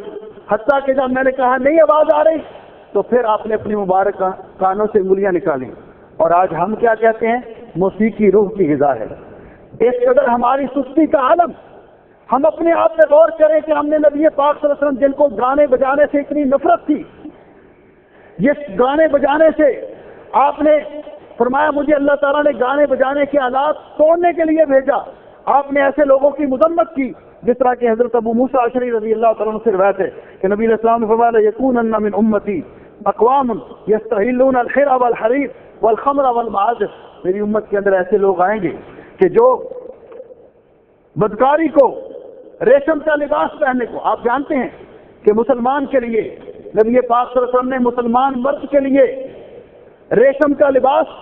حتیٰ کہ جب میں نے کہا نہیں آواز آ رہی، تو پھر آپ نے اپنی مبارک کانوں سے انگلیاں نکالی۔ اور آج ہم کیا کہتے ہیں؟ موسیقی روح کی غذا ہے۔ اس قدر ہماری سستی کا عالم، ہم اپنے آپ پہ غور کریں کہ ہم نے نبی پاک صلی اللہ علیہ وسلم جن کو گانے بجانے سے اتنی نفرت تھی، جس گانے بجانے سے آپ نے فرمایا مجھے اللہ تعالیٰ نے گانے بجانے کے آلات توڑنے کے لیے بھیجا، آپ نے ایسے لوگوں کی مذمت کی جس طرح کہ حضرت ابو موسیٰ اشعری رضی اللہ تعالیٰ عنہ سے روایت ہے کہ نبی علیہ السلام نے فرمایا یکونن من امتی اقوام یستحلون الحر والحریر والخمر والمعازف، میری امت کے اندر ایسے لوگ آئیں گے کہ جو بدکاری کو، ریشم کا لباس پہننے کو، آپ جانتے ہیں کہ مسلمان کے لیے نبی پاک صلی اللہ علیہ وسلم نے مسلمان مرد کے لیے ریشم کا لباس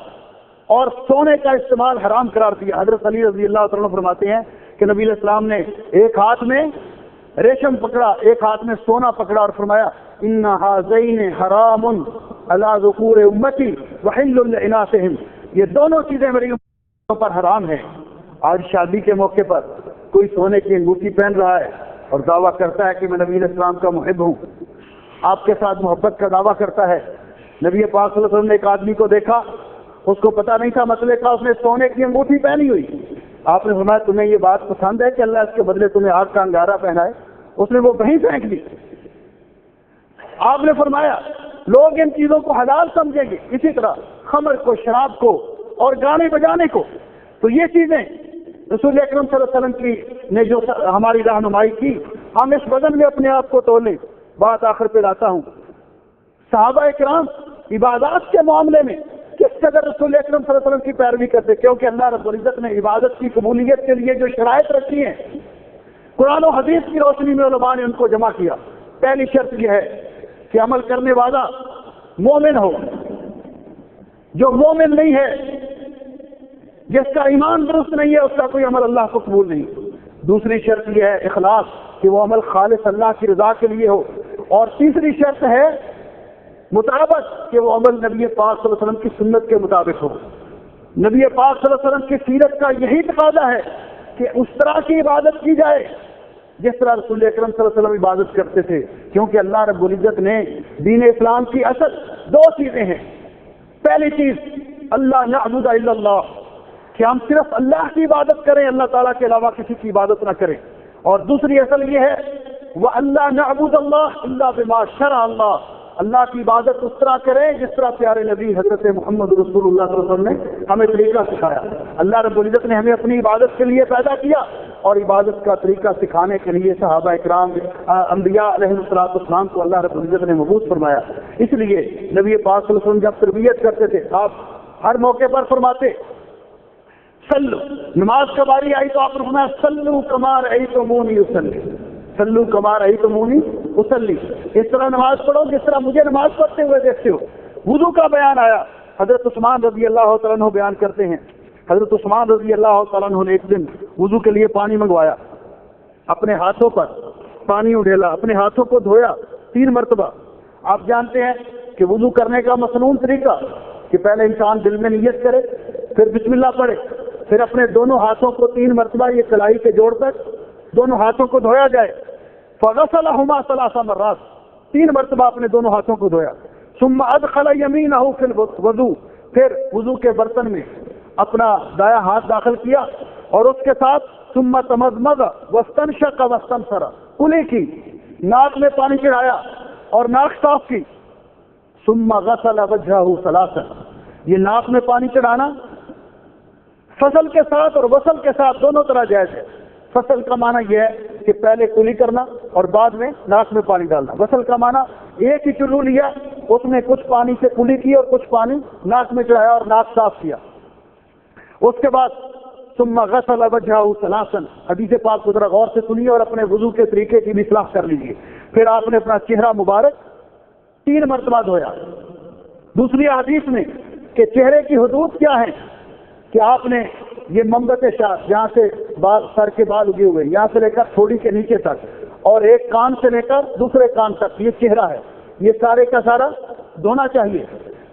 اور سونے کا استعمال حرام قرار دیا۔ حضرت علی رضی اللہ تعالیٰ عنہ فرماتے ہیں کہ نبی علیہ السلام نے ایک ہاتھ میں ریشم پکڑا، ایک ہاتھ میں سونا پکڑا، اور فرمایا ان ھذین حرام علی ذکور امتی وحل لاناثہم، یہ دونوں چیزیں میری امت پر حرام ہیں۔ آج شادی کے موقع پر کوئی سونے کی انگوٹھی پہن رہا ہے اور دعویٰ کرتا ہے کہ میں نبی علیہ السلام کا محب ہوں، آپ کے ساتھ محبت کا دعویٰ کرتا ہے۔ نبی پاک صلی اللہ علیہ وسلم نے ایک آدمی کو دیکھا، اس کو پتہ نہیں تھا مسئلے کا، اس نے سونے کی انگوٹھی پہنی ہوئی، آپ نے فرمایا تمہیں یہ بات پسند ہے کہ اللہ اس کے بدلے تمہیں آگ کا انگارہ پہنائے؟ اس نے وہ وہیں پھینک دی۔ آپ نے فرمایا لوگ ان چیزوں کو حلال سمجھیں گے، اسی طرح خمر کو، شراب کو اور گانے بجانے کو۔ تو یہ چیزیں رسول اکرم صلی اللہ علیہ وسلم کی نے جو ہماری رہنمائی کی، ہم اس وزن میں اپنے آپ کو تولیں۔ بات آخر پہ لاتا ہوں، صحابہ اکرام عبادات کے معاملے میں کس قدر رسول اکرم صلی اللہ علیہ وسلم کی پیروی کرتے، کیونکہ اللہ رب العزت نے عبادت کی قبولیت کے لیے جو شرائط رکھی ہیں قرآن و حدیث کی روشنی میں علماء نے ان کو جمع کیا۔ پہلی شرط یہ ہے کہ عمل کرنے والا مومن ہو، جو مومن نہیں ہے، جس کا ایمان درست نہیں ہے، اس کا کوئی عمل اللہ کو قبول نہیں۔ دوسری شرط یہ ہے اخلاص، کہ وہ عمل خالص اللہ کی رضا کے لیے ہو۔ اور تیسری شرط ہے مطابق، کہ وہ عمل نبی پاک صلی اللہ علیہ وسلم کی سنت کے مطابق ہو۔ نبی پاک صلی اللہ علیہ وسلم کی سیرت کا یہی تقاضا ہے کہ اس طرح کی عبادت کی جائے جس طرح رسول اکرم صلی اللہ علیہ وسلم عبادت کرتے تھے، کیونکہ اللہ رب العزت نے دین اسلام کی اصل دو چیزیں ہیں۔ پہلی چیز اللہ نعبد الا اللہ، کہ ہم صرف اللہ کی عبادت کریں، اللہ تعالیٰ کے علاوہ کسی کی عبادت نہ کریں۔ اور دوسری اصل یہ ہے وَأَلَّا نَعْبُدَ اللَّهَ إِلَّا بِمَا شَرَعَ اللَّهُ، اللہ کی عبادت اس طرح کریں جس طرح پیارے نبی حضرت محمد رسول اللہ صلی اللہ علیہ وسلم نے ہمیں طریقہ سکھایا۔ اللہ رب العزت نے ہمیں اپنی عبادت کے لیے پیدا کیا، اور عبادت کا طریقہ سکھانے کے لیے صحابہ اکرام انبیاء علیہ السلام کو اللہ رب العزت نے مبعوث فرمایا۔ اس لیے نبی پاک صلی اللہ علیہ وسلم جب تربیت کرتے تھے، آپ ہر موقع پر فرماتے سلو، نماز کا باری آئی تو آپ نے فرمایا سلو کما رأیتمونی اصلی، سلو کما رأیتمونی اصلی، اس طرح نماز پڑھو جس طرح مجھے نماز پڑھتے ہوئے دیکھتے ہو۔ وضو کا بیان آیا، حضرت عثمان رضی اللہ تعالیٰ عنہ بیان کرتے ہیں، حضرت عثمان رضی اللہ تعالیٰ عنہ نے ایک دن وضو کے لیے پانی منگوایا، اپنے ہاتھوں پر پانی اڈیلا، اپنے ہاتھوں کو دھویا 3 مرتبہ۔ آپ جانتے ہیں کہ وضو کرنے کا مسنون طریقہ کہ پہلے انسان دل میں نیت کرے، پھر بسم اللہ پڑھے، پھر اپنے دونوں ہاتھوں کو 3 مرتبہ یہ کلائی کے جوڑ تک دونوں ہاتھوں کو دھویا جائے۔ فغسلهما 3 مرات، 3 مرتبہ اپنے دونوں ہاتھوں کو دھویا۔ ثم ادخل يمينه في الوضوء، پھر وضو کے برتن میں اپنا دایاں ہاتھ داخل کیا، اور اس کے ساتھ ثم تمضمض واستنشق واستنثر، کلی کی، ناک میں پانی چڑھایا اور ناک صاف کی۔ ثم غسل وجهه 3، یہ ناک میں پانی چڑھانا فصل کے ساتھ اور وصل کے ساتھ دونوں طرح جائز ہے۔ فصل کا معنی یہ ہے کہ پہلے کلی کرنا اور بعد میں ناک میں پانی ڈالنا۔ وصل کا معنی ایک ہی چلو لیا، اس میں کچھ پانی سے کلی کی اور کچھ پانی ناک میں چڑھایا اور ناک صاف کیا۔ اس کے بعد ثم غسل وجهه 3، حدیث پاک کو ذرا غور سے سنیے اور اپنے وضو کے طریقے کی بھی اصلاح کر لیجیے۔ پھر آپ نے اپنا چہرہ مبارک 3 مرتبہ دھویا۔ دوسری حدیث میں کہ چہرے کی حدود کیا ہیں، کہ آپ نے یہ منبت شاہ، جہاں سے بال، سر کے بال اگے ہوئے، یہاں سے لے کر تھوڑی کے نیچے تک، اور ایک کان سے لے کر دوسرے کان تک، یہ چہرہ ہے، یہ سارے کا سارا دھونا چاہیے۔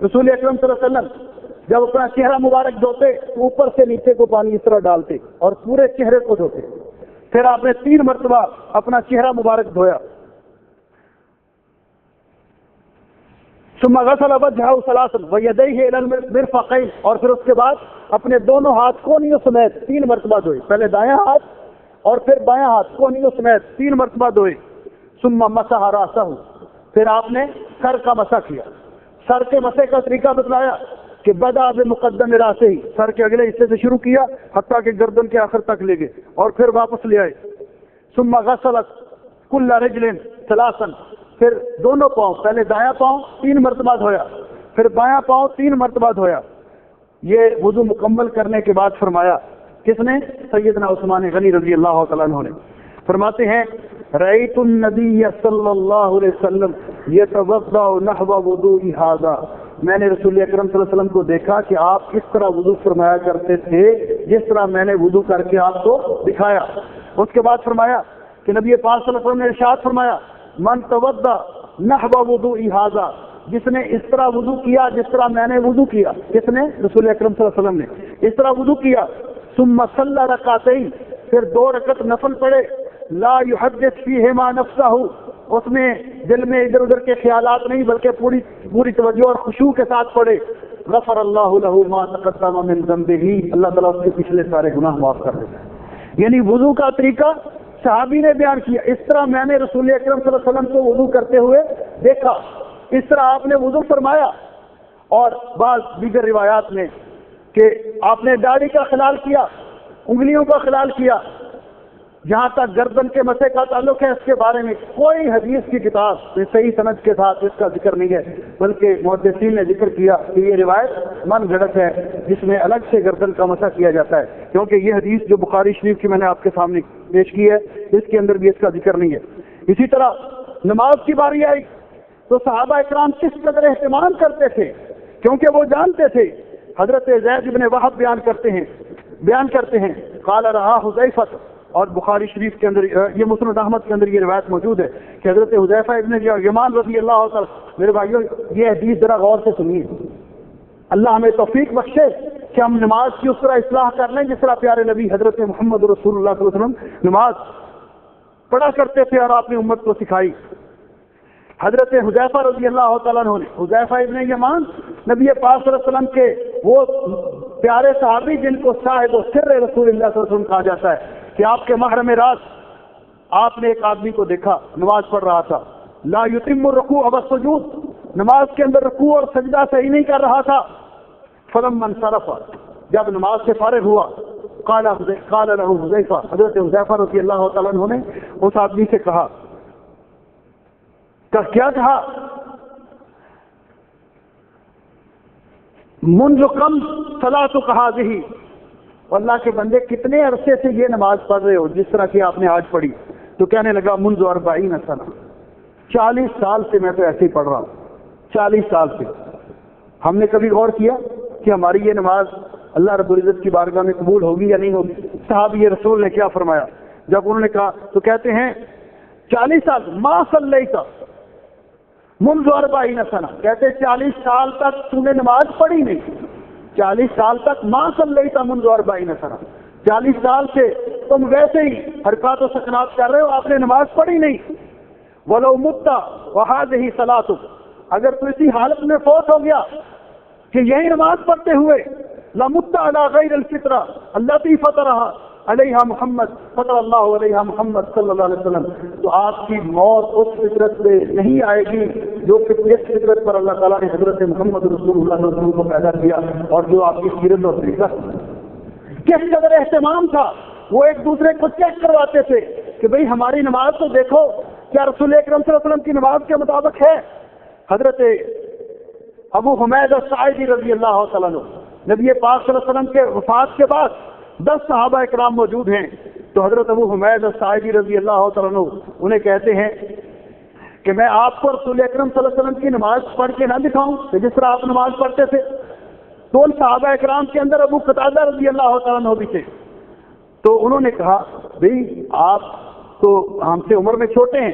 رسول اکرم صلی اللہ علیہ وسلم جب اپنا چہرہ مبارک دھوتے تو اوپر سے نیچے کو پانی اس طرح ڈالتے اور پورے چہرے کو دھوتے۔ پھر آپ نے 3 مرتبہ اپنا چہرہ مبارک دھویا۔ ثم غسل وجهه 3 ويديه الى المرفقين، اور پھر اس کے بعد اپنے دونوں ہاتھ کونیوں سمیت 3 مرتبہ دھوئے، پہلے دایاں ہاتھ اور پھر بایاں ہاتھ کونیوں سمیت 3 مرتبہ دھوئے۔ ثم مسح راسه، پھر آپ نے سر کا مسح کیا۔ سر کے مسح کا طریقہ بتلایا کہ بدا بمقدم راسه، سر کے اگلے حصے سے شروع کیا حتیٰ کہ گردن کے آخر تک لے گئے اور پھر واپس لے آئے۔ ثم غسل كل رجل 3، پھر دونوں پاؤں، پہلے دایاں پاؤں 3 مرتبہ دھویا، پھر بایاں پاؤں 3 مرتبہ دھویا۔ یہ وضو مکمل کرنے کے بعد فرمایا، کس نے؟ سیدنا عثمان غنی رضی اللہ تعالیٰ عنہ نے۔ فرماتے ہیں رأیت النبی صلی اللہ علیہ وسلم یتوضأ نحو وضوء ھذا، میں نے رسول اکرم صلی اللہ علیہ وسلم کو دیکھا کہ آپ اس طرح وضو فرمایا کرتے تھے جس طرح میں نے وضو کر کے آپ کو دکھایا۔ اس کے بعد فرمایا کہ نبی پاک صلی اللہ علیہ وسلم نے ارشاد فرمایا من توضأ نحو وضوء ھذا، جس نے اس طرح وضو کیا جس طرح میں نے وضو کیا، کس نے؟ رسول اکرم صلی اللہ علیہ وسلم نے اس طرح وضو کیا۔ ثم صلی رکعتین، پھر 2 رکعت نفل پڑھے، لا یحدث فیہما نفسہ، اس میں دل میں ادھر ادھر کے خیالات نہیں بلکہ پوری توجہ اور خشوع کے ساتھ پڑھے۔ غفر اللہ لہ ما تقدم من ذنبہ، اللہ تعالیٰ اس کے پچھلے سارے گناہ معاف کر دیتا ہے۔ یعنی وضو کا طریقہ صحابی نے بیان کیا، اس طرح میں نے رسول اکرم صلی اللہ علیہ وسلم کو وضو کرتے ہوئے دیکھا، اس طرح آپ نے وضو فرمایا۔ اور بعض دیگر روایات میں کہ آپ نے داڑھی کا خلال کیا، انگلیوں کا خلال کیا، جہاں تک گردن کے مسح کا تعلق ہے اس کے بارے میں کوئی حدیث کی کتاب صحیح سند کے ساتھ اس کا ذکر نہیں ہے، بلکہ محدثین نے ذکر کیا کہ یہ روایت من گھڑت ہے جس میں الگ سے گردن کا مسح کیا جاتا ہے، کیونکہ یہ حدیث جو بخاری شریف کی میں نے آپ کے سامنے پیش کی ہے اس کے اندر بھی اس کا ذکر نہیں ہے۔ اسی طرح نماز کی باری آئی تو صحابہ اکرام کس قدر اہتمام کرتے تھے، کیونکہ وہ جانتے تھے۔ حضرت زید بن وہب بیان کرتے ہیں قال رہا حذیفہ، اور بخاری شریف کے اندر یہ مسند احمد کے اندر یہ روایت موجود ہے کہ حضرت حذیفہ ابن یمان رضی اللہ تعالی، میرے بھائیوں یہ حدیث ذرا غور سے سنیے، اللہ ہمیں توفیق بخشے کہ ہم نماز کی اس طرح اصلاح کر لیں جس طرح پیارے نبی حضرت محمد رسول اللہ صلی اللہ علیہ وسلم نماز پڑھا کرتے تھے اور آپ نے امت کو سکھائی۔ حضرت حذیفہ رضی اللہ تعالیٰ عنہ نے، حذیفہ ابن یمان نبی پاک صلی اللہ علیہ وسلم کے وہ پیارے صحابی جن کو صاحب و سر رسول اللہ صلی اللہ علیہ وسلم کہا جاتا ہے کہ آپ کے محرم راز آپ نے ایک آدمی کو دیکھا نماز پڑھ رہا تھا، لا یتم الرکوع والسجود، نماز کے اندر رکوع اور سجدہ صحیح نہیں کر رہا تھا۔ فلما انصرف، جب نماز سے فارغ ہوا، قال له حذیفہ، حضرت حذیفہ رضی اللہ تعالیٰ عنہ نے اس آدمی سے کہا، کیا کہا؟ منذ کم صلاتک ہذہ، اللہ کے بندے کتنے عرصے سے یہ نماز پڑھ رہے ہو جس طرح کی آپ نے آج پڑھی؟ تو کہنے لگا منذ 40 سنہ، 40 سال سے میں تو ایسے ہی پڑھ رہا ہوں، 40 سال سے۔ ہم نے کبھی غور کیا کہ ہماری یہ نماز اللہ رب العزت کی بارگاہ میں قبول ہوگی یا نہیں ہوگی؟ صحابی رسول نے کیا فرمایا جب انہوں نے کہا تو کہتے ہیں 40 سال ما صلیت منذ 40 سنہ، کہتے 40 سال تک تو نے نماز پڑھی نہیں، 40 سال تک ما صلیت منذ 40 سنہ، 40 سال سے تم ویسے ہی حرکات و سکنات کر رہے ہو، آپ نے نماز پڑھی نہیں۔ ولو مت وهذه صلاتک، اگر تو اسی حالت میں فوت ہو گیا کہ یہی نماز پڑھتے ہوئے، لمت علی غیر الفطرہ التي فطرها علیہ محمد فطر اللہ علیہ محمد صلی اللہ علیہ وسلم، تو آپ کی موت اس فطرت سے نہیں آئے گی جو کہ اس فطرت پر اللہ تعالیٰ نے حضرت محمد رسول اللہ صلی اللہ علیہ وسلم کو پیدا کیا اور جو آپ کی سیرت اور طریقہ۔ کس قدر اہتمام تھا، وہ ایک دوسرے کو چیک کرواتے تھے کہ بھئی ہماری نماز تو دیکھو کیا رسول اکرم صلی اللہ علیہ وسلم کی نماز کے مطابق ہے۔ حضرت ابو حمید الساعدی رضی اللہ تعالیٰ عنہ، نبی پاک صلی اللہ علیہ وسلم کے وفات کے بعد 10 صحابہ اکرام موجود ہیں، تو حضرت ابو حمید الساعدی رضی اللہ تعالیٰ عنہ انہیں کہتے ہیں کہ میں آپ کو رسول اکرم صلی اللہ علیہ وسلم کی نماز پڑھ کے نہ دکھاؤں کہ جس طرح آپ نماز پڑھتے تھے؟ تو ان صحابہ اکرام کے اندر ابو قتادہ رضی اللہ تعالیٰ عنہ بھی تھے، تو انہوں نے کہا بھئی آپ تو ہم سے عمر میں چھوٹے ہیں،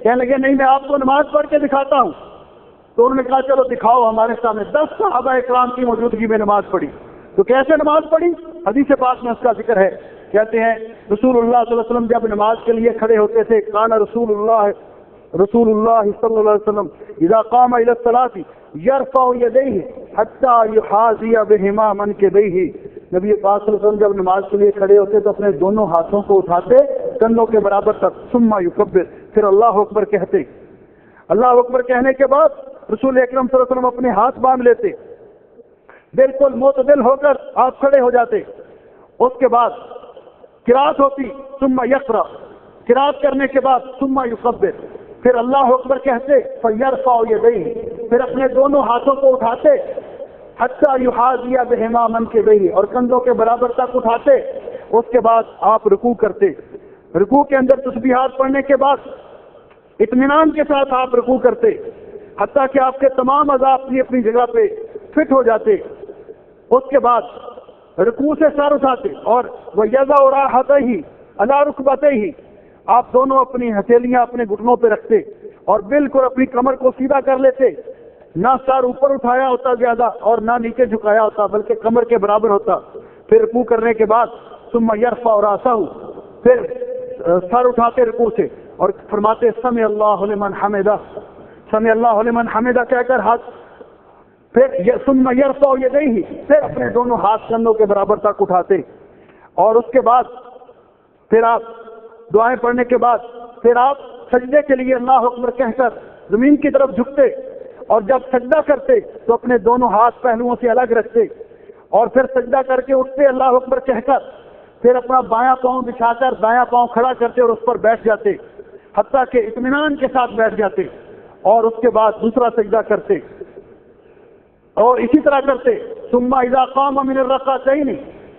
کہنے لگے نہیں میں آپ کو نماز پڑھ کے دکھاتا ہوں۔ تو انہوں نے کہا چلو دکھاؤ ہمارے سامنے۔ 10 صحابہ اکرام کی موجودگی میں نماز پڑھی۔ تو کیسے نماز پڑھی؟ حدیث پاک میں اس کا ذکر ہے، کہتے ہیں رسول اللہ صلی اللہ علیہ وسلم جب نماز کے لیے کھڑے ہوتے تھے، کان رسول اللہ صلی اللہ علیہ وسلم اذا قام الى الصلاة يرفع يديه حتى يحاذي بهما منكبيه، نبی پاک صلی اللہ علیہ وسلم جب نماز کے لیے کھڑے ہوتے تو اپنے دونوں ہاتھوں کو اٹھاتے کندھوں کے برابر تک، ثم يكبر، پھر اللہ اکبر کہتے۔ اللہ اکبر کہنے کے بعد رسول اکرم صلی اللہ علیہ وسلم اپنے ہاتھ باندھ لیتے، بالکل معتدل ہو کر آپ کھڑے ہو جاتے۔ اس کے بعد قرات ہوتی، ثم یقرأ، قرات کرنے کے بعد ثم یکبر، پھر اللہ اکبر کہتے، فیرفع یدیہ، پھر اپنے دونوں ہاتھوں کو اٹھاتے، حتی یحاذی بہما منکبیہ، اور کندھوں کے برابر تک اٹھاتے۔ اس کے بعد آپ رکوع کرتے، رکوع کے اندر تسبیحات پڑھنے کے بعد اطمینان کے ساتھ آپ رکوع کرتے، حتیٰ کہ آپ کے تمام اعضاء اپنی اپنی جگہ پہ فٹ ہو جاتے۔ اس کے بعد رکوع سے سر اٹھاتے اور وَيَضَعُ رَاحَتَيْهِ عَلَى رُكْبَتَيْهِ، آپ دونوں اپنی ہتھیلیاں اپنے گھٹنوں پہ رکھتے اور بالکل اپنی کمر کو سیدھا کر لیتے، نہ سر اوپر اٹھایا ہوتا زیادہ اور نہ نیچے جھکایا ہوتا بلکہ کمر کے برابر ہوتا۔ پھر رکوع کرنے کے بعد ثم يرفع رأسه، پھر سر اٹھاتے رکوع سے اور فرماتے سمع اللہ لمن حمدہ، سمع اللہ لمن حمدہ کہہ کر ہاتھ پھر ثم یرفع یدیہ، پھر اپنے دونوں ہاتھ کندھوں کے برابر تک اٹھاتے، اور اس کے بعد پھر آپ دعائیں پڑھنے کے بعد پھر آپ سجدے کے لیے اللہ اکبر کہہ کر زمین کی طرف جھکتے، اور جب سجدہ کرتے تو اپنے دونوں ہاتھ پہلوؤں سے الگ رکھتے، اور پھر سجدہ کر کے اٹھتے اللہ اکبر کہہ کر، پھر اپنا بایاں پاؤں بچھا کر دایاں پاؤں کھڑا کرتے اور اس پر بیٹھ جاتے، حتیٰ کہ اطمینان کے ساتھ بیٹھ جاتے، اور اس کے بعد دوسرا سجدہ کرتے، اور اسی طرح کرتے۔ ثم اذا قام من الركعتين،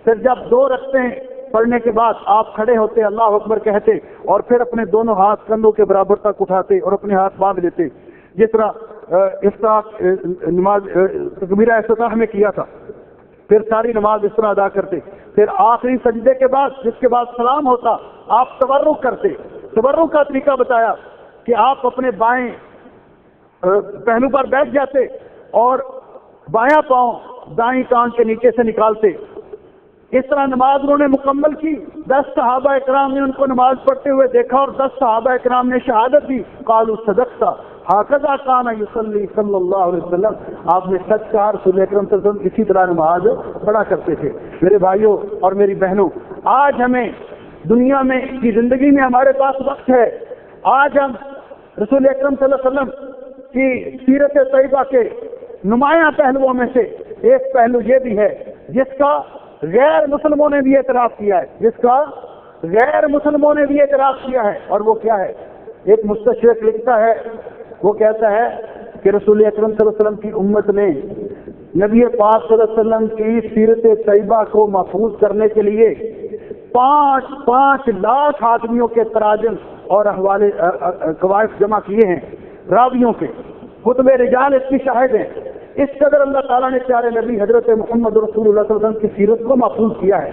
پھر جب دو رکعتیں پڑھنے کے بعد آپ کھڑے ہوتے اللہ اکبر کہتے، اور پھر اپنے دونوں ہاتھ کندھوں کے برابر تک اٹھاتے اور اپنے ہاتھ باندھ لیتے، جس طرح نماز تکبیرہ افتتاح میں کیا تھا۔ پھر ساری نماز اس طرح ادا کرتے۔ پھر آخری سجدے کے بعد، جس کے بعد سلام ہوتا، آپ تورک کرتے۔ تورک کا طریقہ بتایا کہ آپ اپنے بائیں پہلو پر بیٹھ جاتے اور بایاں پاؤں دائیں کان کے نیچے سے نکالتے۔ اس طرح نماز انہوں نے مکمل کی۔ 10 صحابہ اکرام نے ان کو نماز پڑھتے ہوئے دیکھا اور 10 صحابہ اکرام نے شہادت دی، قالوا صدقت ہکذا کان یصلی صلی اللہ علیہ وسلم، آپ نے سچ کہا، رسول اکرم صلی اللہ علیہ وسلم اسی طرح نماز پڑھا کرتے تھے۔ میرے بھائیوں اور میری بہنوں، آج ہمیں دنیا میں کی زندگی میں ہمارے پاس وقت ہے، آج ہم رسول اکرم صلی اللہ علیہ وسلم کی سیرت طیبہ کے نمایاں پہلوؤں میں سے ایک پہلو یہ بھی ہے جس کا غیر مسلموں نے بھی اعتراف کیا ہے، جس کا غیر مسلموں نے بھی اعتراف کیا ہے، اور وہ کیا ہے؟ ایک مستشرق لکھتا ہے، وہ کہتا ہے کہ رسول اکرم صلی اللہ علیہ وسلم کی امت نے نبی پاک صلی اللہ علیہ وسلم کی سیرت طیبہ کو محفوظ کرنے کے لیے 5 لاکھ آدمیوں کے تراجم اور احوال قوائف جمع کیے ہیں، راویوں کے کتب رجال اس کی شاہد ہیں۔ اس قدر اللہ تعالیٰ نے پیارے نبی حضرت محمد رسول اللہ صلی اللہ علیہ وسلم کی سیرت کو محفوظ کیا ہے۔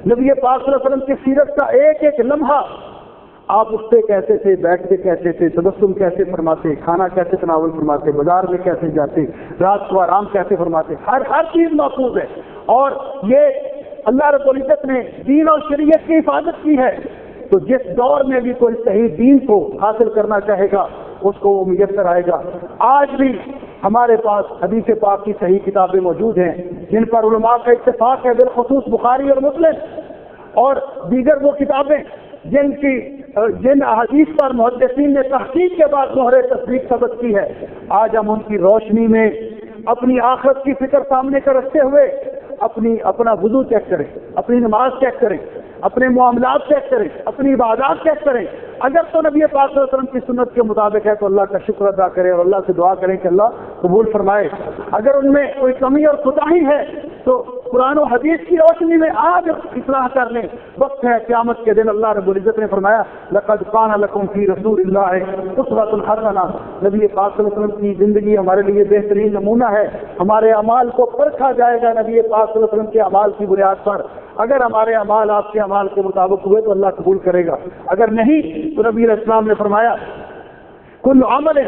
نبی پاک صلی اللہ علیہ وسلم کی سیرت کا ایک ایک لمحہ، آپ اٹھتے کیسے تھے، بیٹھتے کیسے تھے، تبسم کیسے فرماتے، کھانا کیسے تناول فرماتے، بازار میں کیسے جاتے، رات کو آرام کیسے فرماتے، ہر چیز محفوظ ہے۔ اور یہ اللہ رب العزت نے دین اور شریعت کی حفاظت کی ہے، تو جس دور میں بھی کوئی صحیح دین کو حاصل کرنا چاہے گا اس کو وہ میسر آئے گا۔ آج بھی ہمارے پاس حدیث پاک کی صحیح کتابیں موجود ہیں جن پر علماء کا اتفاق ہے، بالخصوص بخاری اور مسلم اور دیگر وہ کتابیں جن احادیث پر محدثین نے تحقیق کے بعد مہر تصدیق ثبت کی ہے۔ آج ہم ان کی روشنی میں اپنی آخرت کی فکر سامنے کر رکھتے ہوئے اپنا وضو چیک کریں، اپنی نماز چیک کریں، اپنے معاملات چیک کریں، اپنی عبادات چیک کریں۔ اگر تو نبی پاک صلی اللہ علیہ وسلم کی سنت کے مطابق ہے تو اللہ کا شکر ادا کریں اور اللہ سے دعا کریں کہ اللہ قبول فرمائے۔ اگر ان میں کوئی کمی اور کوتاہی ہے تو قرآن و حدیث کی روشنی میں آج اصلاح کر لیں، وقت ہے قیامت کے دن۔ اللہ رب العزت نے فرمایا لقد کان لکم فی رسول اللہ اسوۃ حسنہ، نبی پاک صلی اللہ علیہ وسلم کی زندگی ہمارے لیے بہترین نمونہ ہے۔ ہمارے اعمال کو پرکھا جائے گا نبی پاک صلی اللہ علیہ وسلم کے اعمال کی بنیاد پر۔ اگر ہمارے اعمال آپ کے اعمال کے مطابق ہوئے تو اللہ قبول کرے گا، اگر نہیں تو نبی علیہ السلام نے فرمایا کل عمل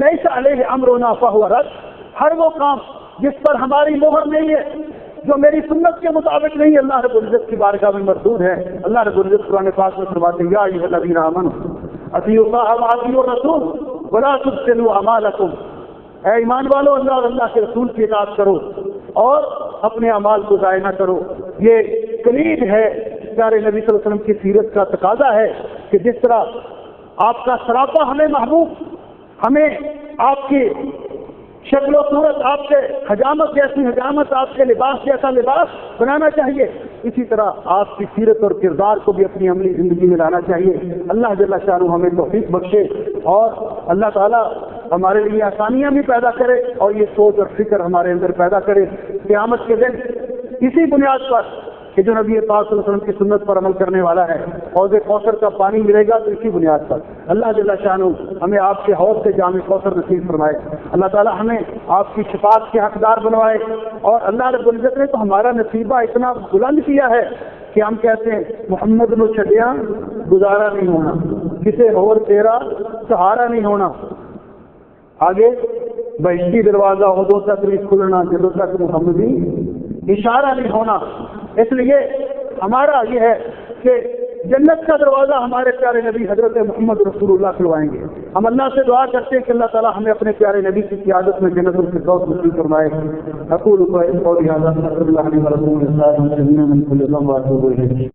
لیس علیہ امرنا فہو رد، ہر وہ کام جس پر ہماری مہر نہیں ہے، جو میری سنت کے مطابق نہیں، اللہ رب العزت کی بارگاہ میں مردود ہے۔ اللہ رب العزت قرآن پاک میں فرماتے ہیں یا ایھا الذین آمنوا اطیعوا اللہ واطیعوا الرسول ولا تبطلوا اعمالکم، اے ایمان والو اللہ اور اللہ کے رسول کی اطاعت کرو اور اپنے اعمال کو ضائع نہ کرو۔ یہ کلید ہے پیارے نبی صلی اللہ علیہ وسلم کی سیرت کا تقاضا ہے کہ جس طرح آپ کا سراپا ہمیں محبوب، ہمیں آپ کی شکل و صورت، آپ کے حجامت جیسی حجامت، آپ کے لباس جیسا لباس بنانا چاہیے، اسی طرح آپ کی سیرت اور کردار کو بھی اپنی عملی زندگی میں لانا چاہیے۔ اللہ جل شانہ ہمیں توفیق بخشے اور اللہ تعالیٰ ہمارے لیے آسانیاں بھی پیدا کرے اور یہ سوچ اور فکر ہمارے اندر پیدا کرے قیامت کے دن اسی بنیاد پر کہ جو نبی پاک صلی اللہ علیہ وسلم کی سنت پر عمل کرنے والا ہے، حوض کوثر کا پانی ملے گا تو اسی بنیاد پر۔ اللہ جل شانہ ہمیں آپ کے حوض سے جام کوثر نصیب فرمائے، اللہ تعالیٰ ہمیں آپ کی شفاعت کے حقدار بنوائے، اور اللہ رب العزت نے تو ہمارا نصیبہ اتنا بلند کیا ہے کہ ہم کہتے ہیں محمد نو چھڈیاں گزارا نہیں ہونا، کسے اور تیرا سہارا نہیں ہونا، آگے بہشتی دروازہ عہدوں تک نہیں کھلنا جدوں تک محمدی اشارہ نہیں ہونا۔ اس لیے ہمارا یہ ہے کہ جنت کا دروازہ ہمارے پیارے نبی حضرت محمد رسول اللہ کھلوائیں گے. ہم اللہ سے دعا کرتے ہیں کہ اللہ تعالیٰ ہمیں اپنے پیارے نبی کی قیادت میں جنت الفردوس نصیب فرمائے. اقول قولی ھذا استغفر اللہ لي ولکم ولسائر المسلمین من كل ذنب واتوب الیہ.